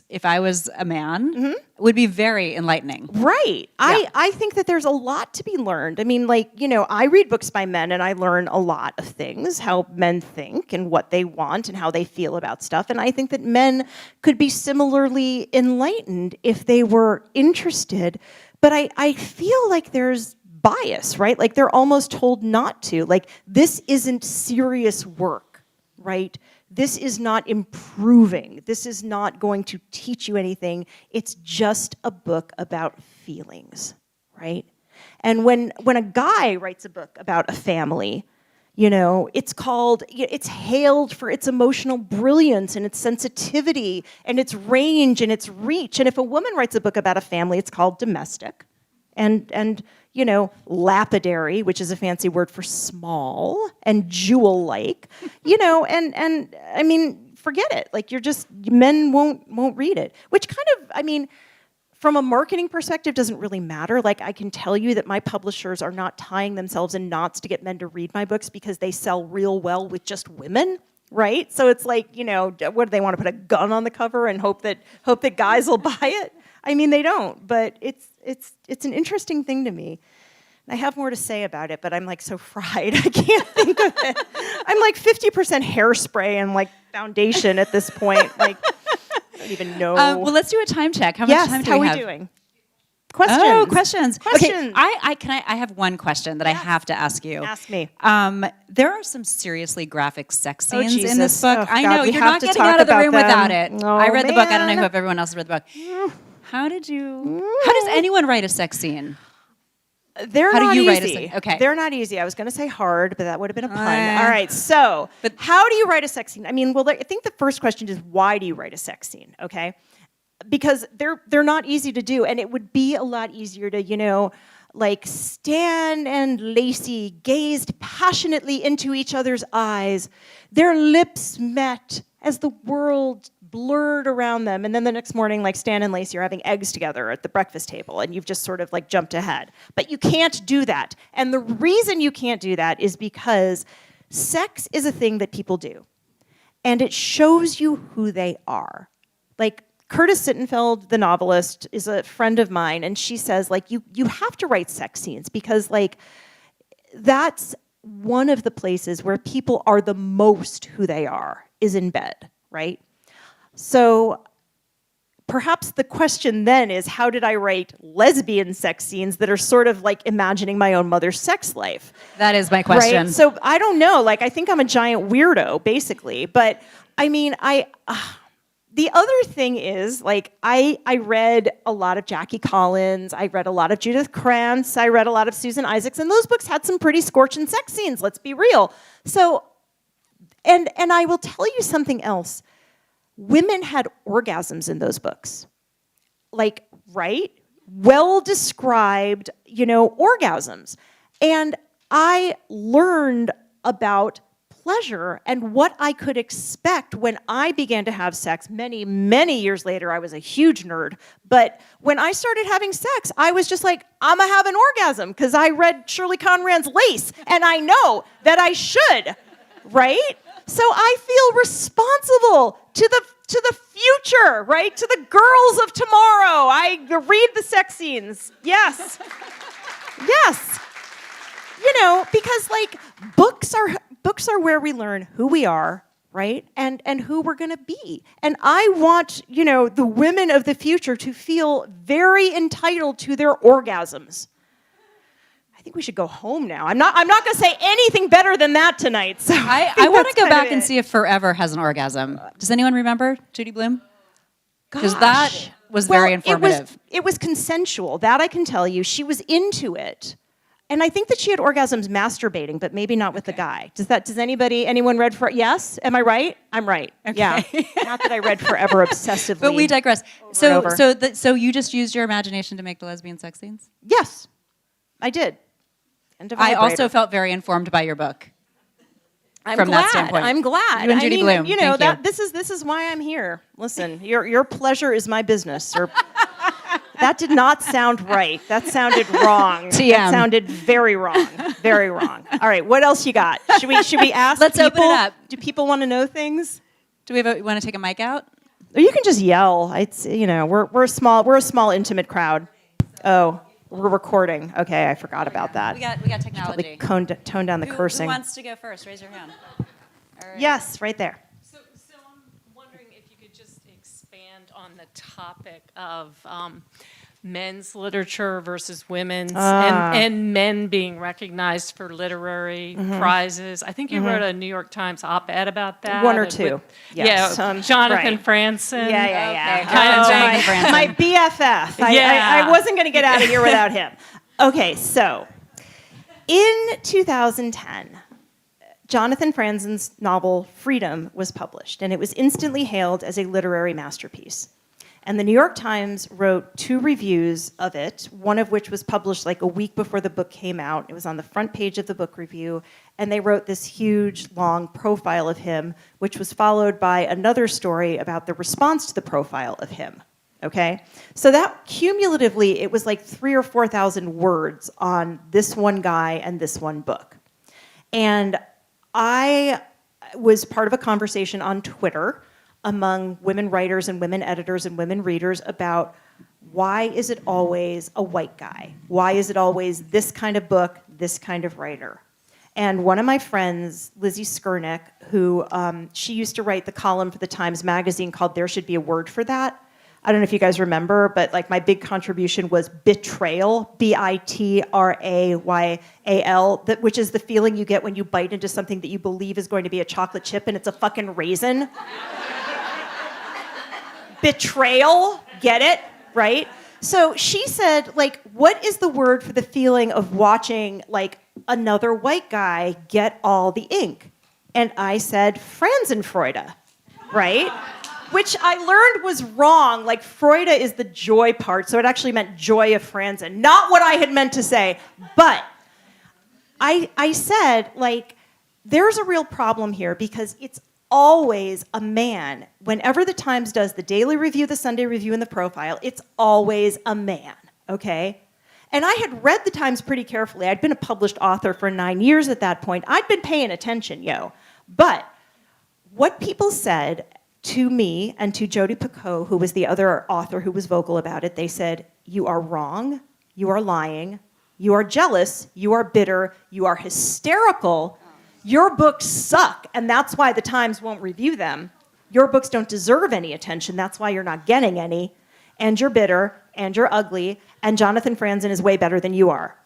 if I was a man, mm-hmm. would be very enlightening. Right. Yeah. I think that there's a lot to be learned. I mean, I read books by men, and I learn a lot of things, how men think and what they want and how they feel about stuff. And I think that men could be similarly enlightened if they were interested. But I feel like there's bias, right? Like they're almost told not to. Like, this isn't serious work, right? This is not improving. This is not going to teach you anything. It's just a book about feelings, right? And when a guy writes a book about a family, it's hailed for its emotional brilliance and its sensitivity and its range and its reach. And if a woman writes a book about a family, it's called domestic and lapidary, which is a fancy word for small, and jewel-like, and I mean, forget it. Like, men won't read it, which kind of, I mean, from a marketing perspective, doesn't really matter. Like, I can tell you that my publishers are not tying themselves in knots to get men to read my books because they sell real well with just women, right? So it's like, what do they want to put a gun on the cover and hope that guys will buy it? I mean, they don't, but it's an interesting thing to me. And I have more to say about it, but I'm like so fried. I can't think of it. I'm like 50% hairspray and like foundation at this point. Like, I don't even know. Well, let's do a time check. How much time do how we are have? we doing? Questions. Oh, questions. Questions. Okay, I have one question that I have to ask you. Ask me. There are some seriously graphic sex Oh, scenes in this Jesus. book. Oh, I God, know, we you're have not to getting talk out of the about room them. without it. Oh, I read the book. I don't know man. if everyone else read the book. How does anyone write a sex scene? They're How do not you easy. write a sex- okay. They're not easy. I was going to say hard, but that would have been a pun. All right, so But- how do you write a sex scene? I mean, well, I think the first question is why do you write a sex scene, okay? Because they're not easy to do, and it would be a lot easier to, you know, like Stan and Lacey gazed passionately into each other's eyes. Their lips met as the world blurred around them. And then the next morning, like Stan and Lacey are having eggs together at the breakfast table, and you've just sort of like jumped ahead. But you can't do that. And the reason you can't do that is because sex is a thing that people do. And it shows you who they are. Like, Curtis Sittenfeld, the novelist, is a friend of mine, and she says, like, you have to write sex scenes because, like, that's one of the places where people are the most who they are, is in bed, right? So perhaps the question then is, how did I write lesbian sex scenes that are sort of like imagining my own mother's sex life? That is my question. Right? So I don't know. Like, I think I'm a giant weirdo, basically. But I mean, the other thing is, like, I read a lot of Jackie Collins, I read a lot of Judith Krantz, I read a lot of Susan Isaacs, and those books had some pretty scorching sex scenes, let's be real. So, and I will tell you something else. Women had orgasms in those books. Like, right? Well-described, you know, orgasms. And I learned about pleasure and what I could expect when I began to have sex many, many years later. I was a huge nerd. But when I started having sex, I was just like, I'm going to have an orgasm because I read Shirley Conran's Lace, and I know that I should, right? So I feel responsible to the future, right? To the girls of tomorrow. I read the sex scenes. Yes. Yes. You know, because like books are where we learn who we are, right? And who we're going to be. And I want, you know, the women of the future to feel very entitled to their orgasms. I think we should go home now. I'm not going to say anything better than that tonight. So I want to go back and see if Forever has an orgasm. Does anyone remember Judy Blume? Because that was very informative. It was consensual. That I can tell you. She was into it. And I think that she had orgasms masturbating, but maybe not with the guy. Does anyone read for, yes? Am I right? I'm right. Okay. Yeah. Not that I read Forever obsessively. But we digress. Over. So you just used your imagination to make the lesbian sex scenes? Yes, I did. And I also felt very informed by your book. From that standpoint. I'm glad. You and Judy Blume. You know, Thank this is why I'm here. Listen, your pleasure is my business. That did not sound right. That sounded wrong. TM. That sounded very wrong. Very wrong. All right, what else you got? Should we ask Let's people? open it up. Do people want to know things? Do we want to take a mic out? Or you can just yell. It's, you know, we're a small intimate crowd. Oh, we're recording. Okay, I forgot about that. We got technology. Probably tone down the cursing. Who wants to go first? Raise your hand. All right. Yes, right there. So I'm wondering if you could just expand on the topic of men's literature versus women's, and men being recognized for literary prizes. I think you wrote a New York Times op-ed about that. One or two. Yes. Yeah, Jonathan right. Franzen. Yeah. Okay. Jonathan Franzen. My BFF. I wasn't going to get out of here without him. Okay, so in 2010, Jonathan Franzen's novel Freedom was published, and it was instantly hailed as a literary masterpiece. And the New York Times wrote 2 reviews of it, one of which was published like a week before the book came out. It was on the front page of the book review, and they wrote this huge, long profile of him, which was followed by another story about the response to the profile of him, okay? So that, cumulatively, it was like 3,000 or 4,000 words on this one guy and this one book. And I was part of a conversation on Twitter among women writers and women editors and women readers about why is it always a white guy? Why is it always this kind of book, this kind of writer? And one of my friends, Lizzie Skurnick, who she used to write the column for the Times Magazine called There Should Be a Word for That. I don't know if you guys remember, but like my big contribution was betrayal, B-I-T-R-A-Y-A-L, which is the feeling you get when you bite into something that you believe is going to be a chocolate chip and it's a fucking raisin. Betrayal, get it, right? So she said, like, what is the word for the feeling of watching, like, another white guy get all the ink? And I said, Franzenfreude, right? Which I learned was wrong. Like, Freude is the joy part, so it actually meant joy of Franzen. Not what I had meant to say, but I said, like, there's a real problem here because it's always a man. Whenever the Times does the daily review, the Sunday review, and the profile, it's always a man, okay? And I had read the Times pretty carefully. I'd been a published author for 9 years at that point. I'd been paying attention, yo. But what people said to me and to Jodi Picoult, who was the other author who was vocal about it, they said, you are wrong, you are lying, you are jealous, you are bitter, you are hysterical, your books suck, and that's why the Times won't review them. Your books don't deserve any attention, that's why you're not getting any, and you're bitter, and you're ugly, and Jonathan Franzen is way better than you are.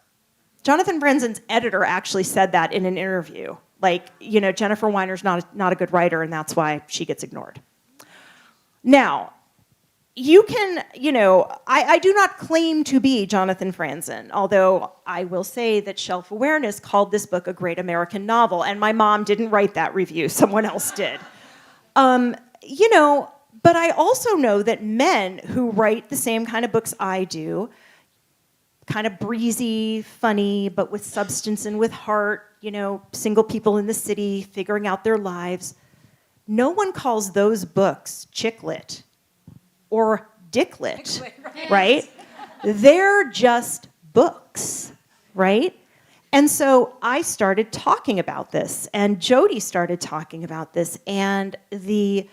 Jonathan Franzen's editor actually said that in an interview. Like, you know, Jennifer Weiner's not a good writer, and that's why she gets ignored. Now, you can, you know, I do not claim to be Jonathan Franzen, although I will say that Shelf Awareness called this book a great American novel, and my mom didn't write that review, someone else did. You know, but I also know that men who write the same kind of books I do, kind of breezy, funny, but with substance and with heart, you know, single people in the city figuring out their lives, no one calls those books chiclet or dicklet, right? They're just books, right? And so I started talking about this, and Jodi started talking about this, and the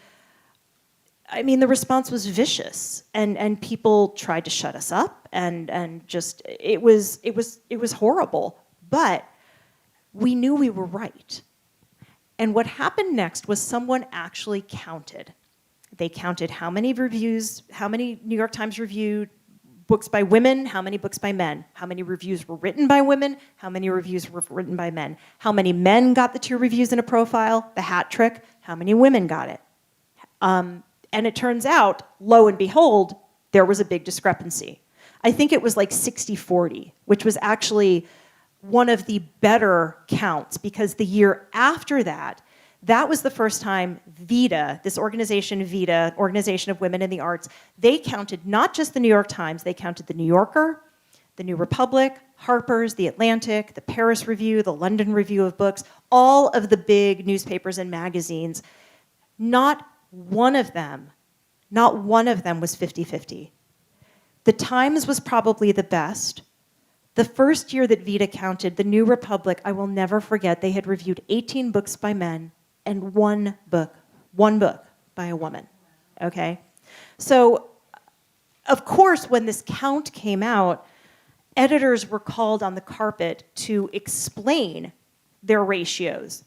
response was vicious, and people tried to shut us up, and just it was horrible. But we knew we were right. And what happened next was someone actually counted. They counted how many reviews, how many New York Times reviewed books by women, how many books by men, how many reviews were written by women, how many reviews were written by men, how many men got the 2 reviews in a profile, the hat trick, how many women got it. And it turns out, lo and behold, there was a big discrepancy. I think it was like 60-40, which was actually one of the better counts, because the year after that, that was the first time VITA, this organization VITA, Organization of Women in the Arts, they counted not just the New York Times, they counted the New Yorker, the New Republic, Harper's, the Atlantic, the Paris Review, the London Review of Books, all of the big newspapers and magazines. Not one of them was 50-50. The Times was probably the best. The first year that VITA counted, the New Republic, I will never forget, they had reviewed 18 books by men and one book by a woman, okay? So, of course, when this count came out, editors were called on the carpet to explain their ratios.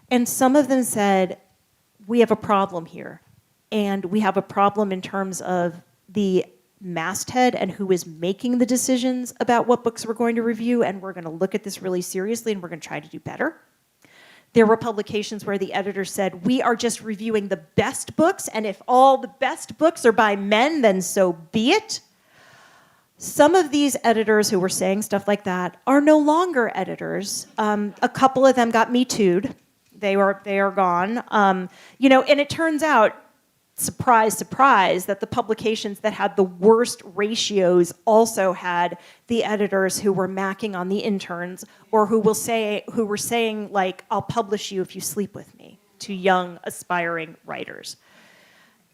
And some of them said, we have a problem here. And we have a problem in terms of the masthead and who is making the decisions about what books we're going to review, and we're going to look at this really seriously, and we're going to try to do better. There were publications where the editor said, we are just reviewing the best books, and if all the best books are by men, then so be it. Some of these editors who were saying stuff like that are no longer editors. A couple of them got Me Too'd. They are gone. You know, and it turns out, surprise, surprise, that the publications that had the worst ratios also had the editors who were macking on the interns, or who were saying, like, I'll publish you if you sleep with me, to young, aspiring writers.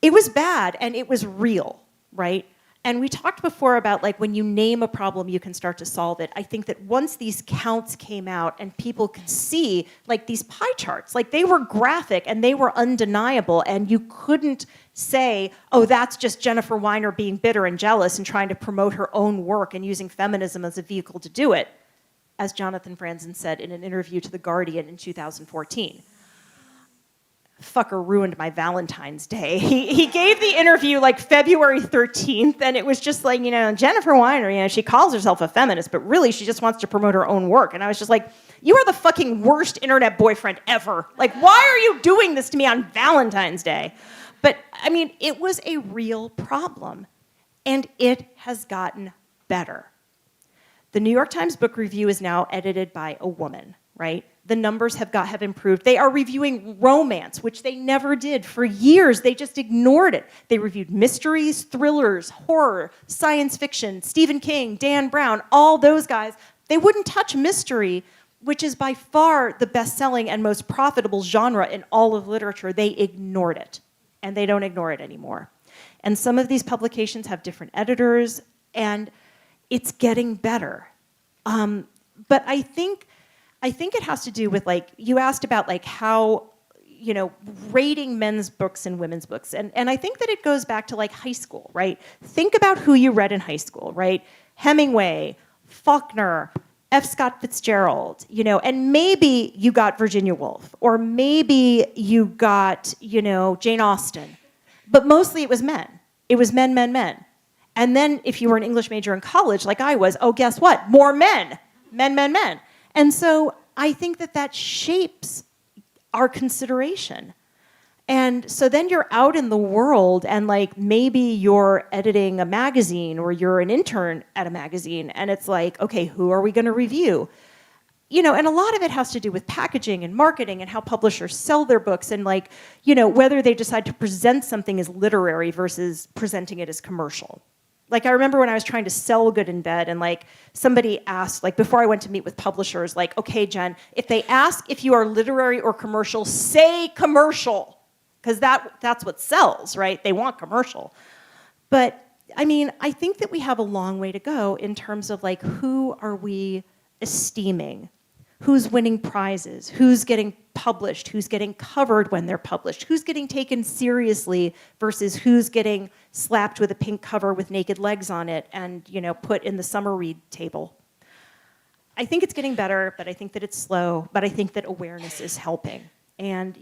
It was bad, and it was real, right? And we talked before about, like, when you name a problem, you can start to solve it. I think that once these counts came out and people could see, like, these pie charts, like, they were graphic and they were undeniable, and you couldn't say, oh, that's just Jennifer Weiner being bitter and jealous and trying to promote her own work and using feminism as a vehicle to do it, as Jonathan Franzen said in an interview to The Guardian in 2014. Fucker ruined my Valentine's Day. He gave the interview like February 13th, and it was just like, Jennifer Weiner, she calls herself a feminist, but really she just wants to promote her own work. And I was just like, you are the fucking worst internet boyfriend ever. Like, why are you doing this to me on Valentine's Day? But, it was a real problem, and it has gotten better. The New York Times Book Review is now edited by a woman, right? The numbers have improved. They are reviewing romance, which they never did. For years, they just ignored it. They reviewed mysteries, thrillers, horror, science fiction, Stephen King, Dan Brown, all those guys. They wouldn't touch mystery, which is by far the best-selling and most profitable genre in all of literature. They ignored it, and they don't ignore it anymore. And some of these publications have different editors, and it's getting better. But I think it has to do with, you asked about, how, rating men's books and women's books. And I think that it goes back to, high school, right? Think about who you read in high school, right? Hemingway, Faulkner, F. Scott Fitzgerald, and maybe you got Virginia Woolf, or maybe you got, Jane Austen. But mostly it was men. It was men, men, men. And then if you were an English major in college, like I was, oh, guess what? More men. Men, men, men. And so I think that shapes our consideration. And so then you're out in the world and maybe you're editing a magazine or you're an intern at a magazine and it's like, okay, who are we going to review? And a lot of it has to do with packaging and marketing and how publishers sell their books and whether they decide to present something as literary versus presenting it as commercial. I remember when I was trying to sell Good in Bed and somebody asked, before I went to meet with publishers, okay, Jen, if they ask if you are literary or commercial, say commercial, because that's what sells, right? They want commercial. But I think that we have a long way to go in terms of who are we esteeming? Who's winning prizes? Who's getting published? Who's getting covered when they're published? Who's getting taken seriously versus who's getting slapped with a pink cover with naked legs on it and, put in the summer read table? I think it's getting better, but I think that it's slow, but I think that awareness is helping. And,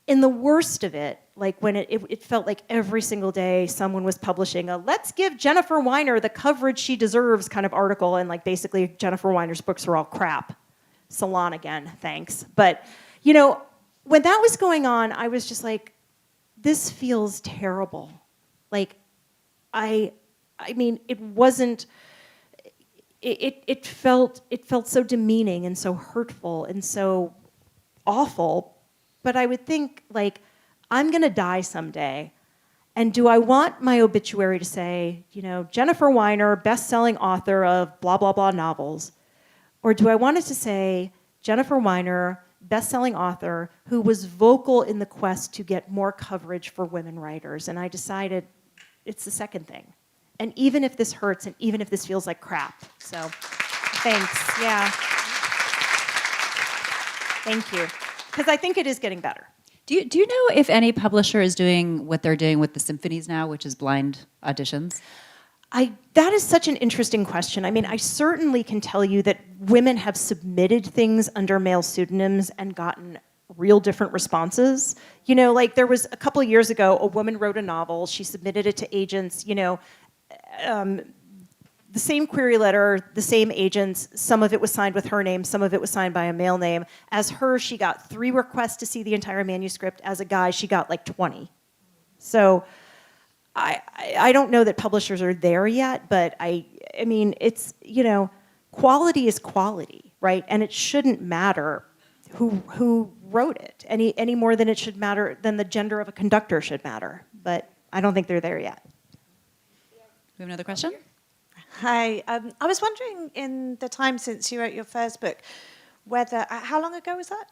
in the worst of it, when it felt like every single day someone was publishing a "let's give Jennifer Weiner the coverage she deserves" kind of article, and basically Jennifer Weiner's books are all crap. Salon again, thanks. But, when that was going on, I was just like, this feels terrible. It wasn't, it felt so demeaning and so hurtful and so awful. But I would think, I'm going to die someday. And do I want my obituary to say, Jennifer Weiner, best-selling author of blah, blah, blah novels? Or do I want it to say, Jennifer Weiner, best-selling author who was vocal in the quest to get more coverage for women writers? And I decided it's the second thing. And even if this hurts and even if this feels like crap. So, thanks. Yeah. Thank you. Because I think it is getting better. Do you know if any publisher is doing what they're doing with the symphonies now, which is blind auditions? That is such an interesting question. I certainly can tell you that women have submitted things under male pseudonyms and gotten real different responses. There was a couple of years ago, a woman wrote a novel. She submitted it to agents, the same query letter, the same agents, some of it was signed with her name, some of it was signed by a male name. As her, she got 3 requests to see the entire manuscript. As a guy, she got 20. So I don't know that publishers are there yet, but it's, quality is quality, right? And it shouldn't matter who wrote it any more than it should matter, than the gender of a conductor should matter. But I don't think they're there yet. We have another question? Hi. I was wondering, in the time since you wrote your first book, whether, how long ago was that?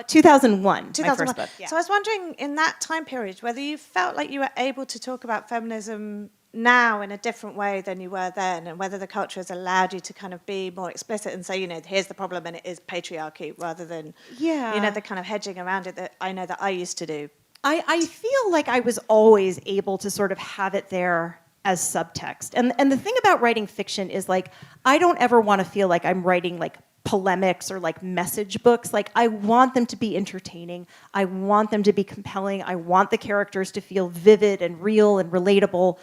2001, my first book. Yeah. So I was wondering, in that time period, whether you felt like you were able to talk about feminism now in a different way than you were then, and whether the culture has allowed you to kind of be more explicit and say, here's the problem and it is patriarchy, rather than, the kind of hedging around it that I know that I used to do. I feel like I was always able to sort of have it there as subtext. And the thing about writing fiction is like, I don't ever want to feel like I'm writing like polemics or like message books. Like, I want them to be entertaining. I want them to be compelling. I want the characters to feel vivid and real and relatable.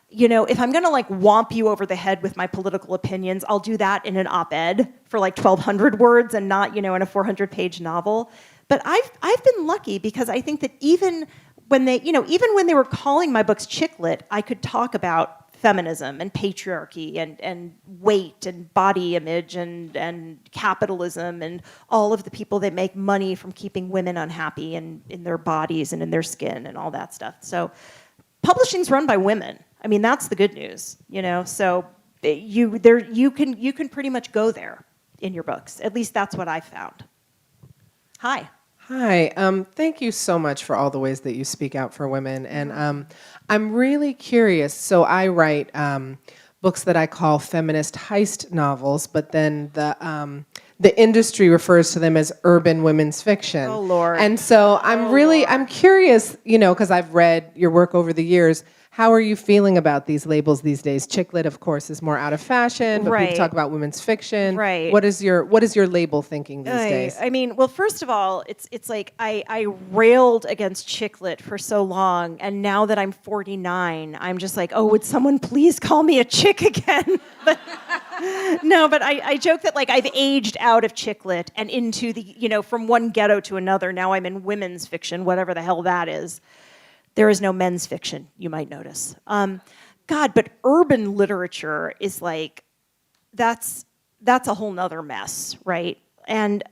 You know, if I'm gonna like whomp you over the head with my political opinions, I'll do that in an op-ed for like 1,200 words and not, you know, in a 400-page novel. But I've been lucky because I think that even when they were calling my books chiclet, I could talk about feminism and patriarchy and weight and body image and capitalism and all of the people that make money from keeping women unhappy and in their bodies and in their skin and all that stuff. So publishing's run by women. I mean, that's the good news, you know. So you can pretty much go there in your books. At least that's what I found. Hi. Hi, thank you so much for all the ways that you speak out for women. And I'm really curious. So I write books that I call feminist heist novels, but then the industry refers to them as urban women's fiction. Oh, Lord. And so I'm curious, you know, because I've read your work over the years. How are you feeling about these labels these days? Chiclet, of course, is more out of fashion, but people talk about women's fiction. Right. What is your label thinking these days? I mean, well, first of all, it's like I railed against chiclet for so long, and now that I'm 49, I'm just like, oh, would someone please call me a chick again? But I joke that like I've aged out of chiclet and into the, you know, from one ghetto to another. Now I'm in women's fiction, whatever the hell that is. There is no men's fiction, you might notice. God, but urban literature is like, that's a whole nother mess, right? And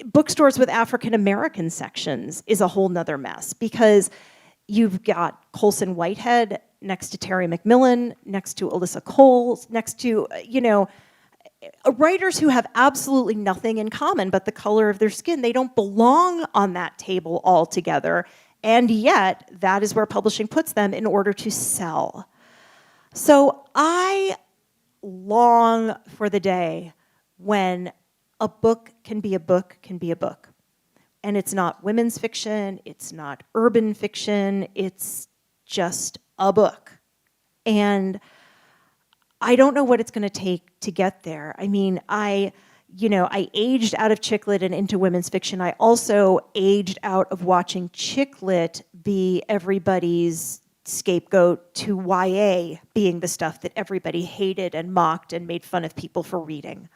bookstores with African American sections is a whole nother mess because you've got Colson Whitehead next to Terry McMillan, next to Alyssa Cole, next to, you know, writers who have absolutely nothing in common but the color of their skin. They don't belong on that table altogether. And yet, that is where publishing puts them in order to sell. So I long for the day when a book can be a book can be a book. And it's not women's fiction, it's not urban fiction, it's just a book. And I don't know what it's going to take to get there. I mean, I aged out of chiclet and into women's fiction. I also aged out of watching chiclet be everybody's scapegoat to YA being the stuff that everybody hated and mocked and made fun of people for reading.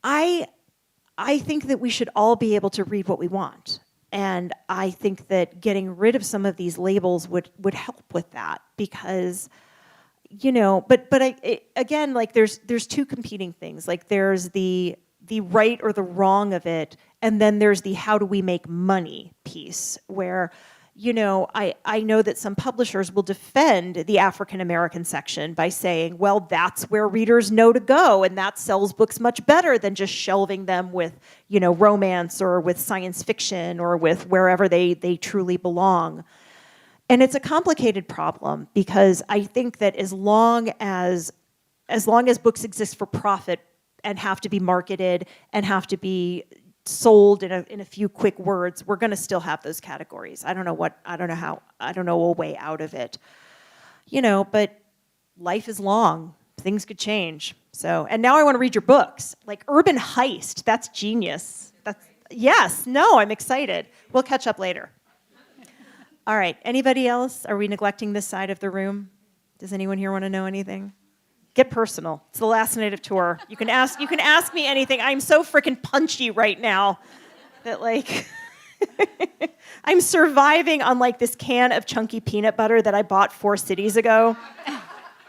I think that we should all be able to read what we want. And I think that getting rid of some of these labels would help with that because, you know, again, like there's two competing things. Like there's the right or the wrong of it, and then there's the how do we make money piece where, you know, I know that some publishers will defend the African American section by saying, well, that's where readers know to go, and that sells books much better than just shelving them with, you know, romance or with science fiction or with wherever they truly belong. And it's a complicated problem because I think that as long as books exist for profit and have to be marketed and have to be sold in a few quick words, we're going to still have those categories. I don't know a way out of it. You know, but life is long. Things could change. So, and now I want to read your books. Like Urban Heist, that's genius. I'm excited. We'll catch up later. All right, anybody else? Are we neglecting this side of the room? Does anyone here want to know anything? Get personal. It's the last night of tour. You can ask me anything. I'm so freaking punchy right now that like I'm surviving on like this can of chunky peanut butter that I bought 4 cities ago.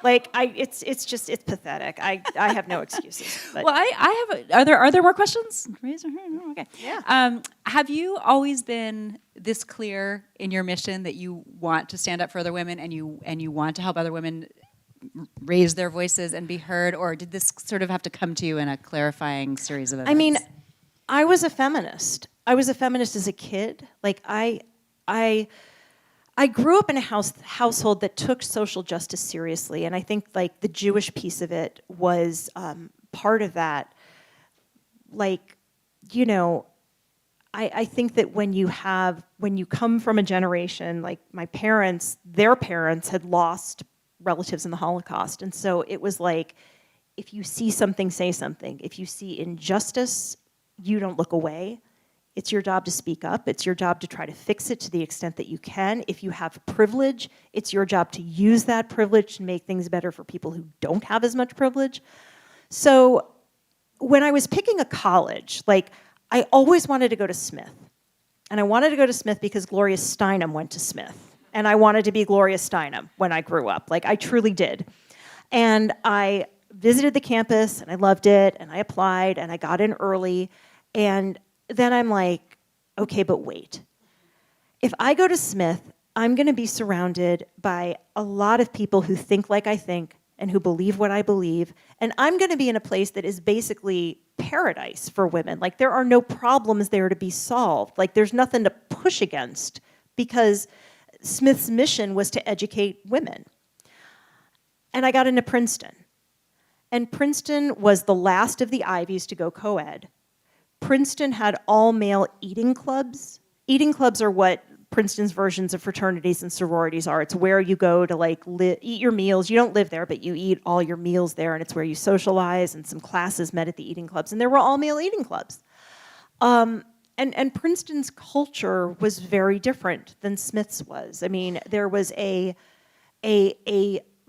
Like it's pathetic. I have no excuses. But. Well, are there more questions? Raise your hand. Okay. Yeah. Have you always been this clear in your mission that you want to stand up for other women and you want to help other women raise their voices and be heard, or did this sort of have to come to you in a clarifying series of events? I mean, I was a feminist. I was a feminist as a kid. Like I grew up in a household that took social justice seriously, and I think like the Jewish piece of it was part of that. Like, you know, I think that when you come from a generation, like my parents, their parents had lost relatives in the Holocaust. And so it was like, if you see something, say something. If you see injustice, you don't look away. It's your job to speak up. It's your job to try to fix it to the extent that you can. If you have privilege, it's your job to use that privilege to make things better for people who don't have as much privilege. So when I was picking a college, like, I always wanted to go to Smith. And I wanted to go to Smith because Gloria Steinem went to Smith. And I wanted to be Gloria Steinem when I grew up. Like, I truly did. And I visited the campus, and I loved it, and I applied, and I got in early. And then I'm like, okay, but wait. If I go to Smith, I'm going to be surrounded by a lot of people who think like I think and who believe what I believe. And I'm going to be in a place that is basically paradise for women. Like, there are no problems there to be solved. Like, there's nothing to push against, because Smith's mission was to educate women. And I got into Princeton. And Princeton was the last of the Ivies to go co-ed. Princeton had all-male eating clubs. Eating clubs are what Princeton's versions of fraternities and sororities are. It's where you go to like eat your meals. You don't live there, but you eat all your meals there, and it's where you socialize, and some classes met at the eating clubs. And there were all-male eating clubs. And Princeton's culture was very different than Smith's was. I mean, there was a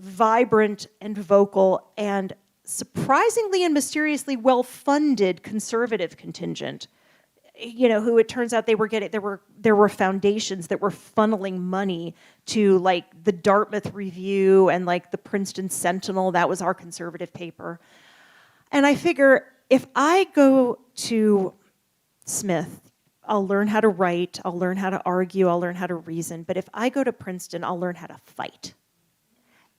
vibrant and vocal and surprisingly and mysteriously well-funded conservative contingent, you know, who it turns out there were foundations that were funneling money to like the Dartmouth Review and like the Princeton Sentinel. That was our conservative paper. And I figure, if I go to Smith, I'll learn how to write, I'll learn how to argue, I'll learn how to reason. But if I go to Princeton, I'll learn how to fight.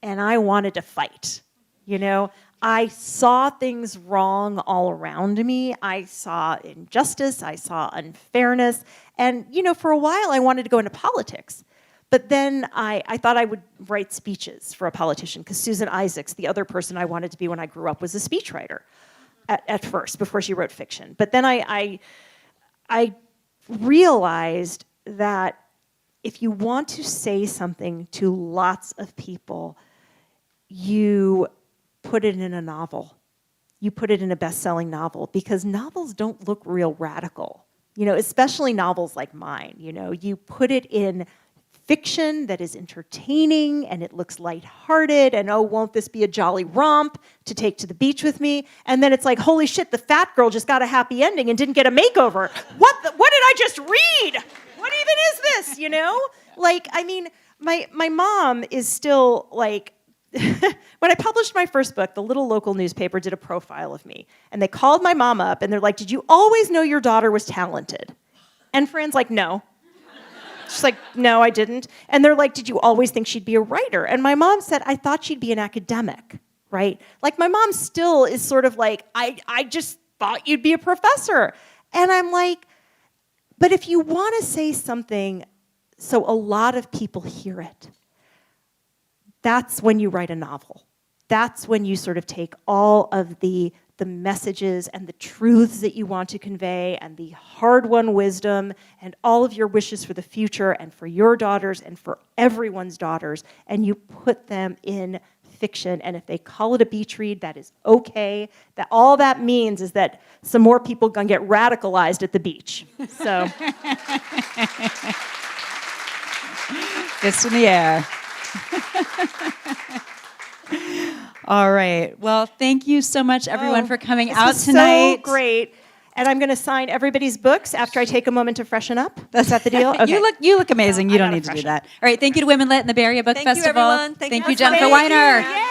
And I wanted to fight, you know? I saw things wrong all around me. I saw injustice, I saw unfairness. And, you know, for a while I wanted to go into politics. But then I thought I would write speeches for a politician, because Susan Isaacs, the other person I wanted to be when I grew up, was a speechwriter at first, before she wrote fiction. But then I realized that if you want to say something to lots of people, you put it in a novel. You put it in a best-selling novel, because novels don't look real radical, you know, especially novels like mine. You know, you put it in fiction that is entertaining and it looks lighthearted, and oh, won't this be a jolly romp to take to the beach with me? And then it's like, holy shit, the fat girl just got a happy ending and didn't get a makeover. What did I just read? What even is this, you know? Like, I mean, my mom is still like, when I published my first book, the little local newspaper did a profile of me. And they called my mom up and they're like, did you always know your daughter was talented? And Fran's like, no. She's like, no, I didn't. And they're like, did you always think she'd be a writer? And my mom said, I thought she'd be an academic, right? Like, my mom still is sort of like, I just thought you'd be a professor. And I'm like, but if you want to say something so a lot of people hear it, that's when you write a novel. That's when you sort of take all of the messages and the truths that you want to convey and the hard-won wisdom and all of your wishes for the future and for your daughters and for everyone's daughters, and you put them in fiction. And if they call it a beach read, that is okay. That all that means is that some more people gonna get radicalized at the beach. So, fist in the air. All right. Well, thank you so much, everyone, for coming out tonight. So great. And I'm going to sign everybody's books after I take a moment to freshen up. Is that the deal? Okay. You look amazing. No, you I don't gotta need to do freshen. that. All right. Thank you to Women Lit and the Bay Area Book Thank you, Festival. everyone. Thank you, Jennifer Weiner. Yay!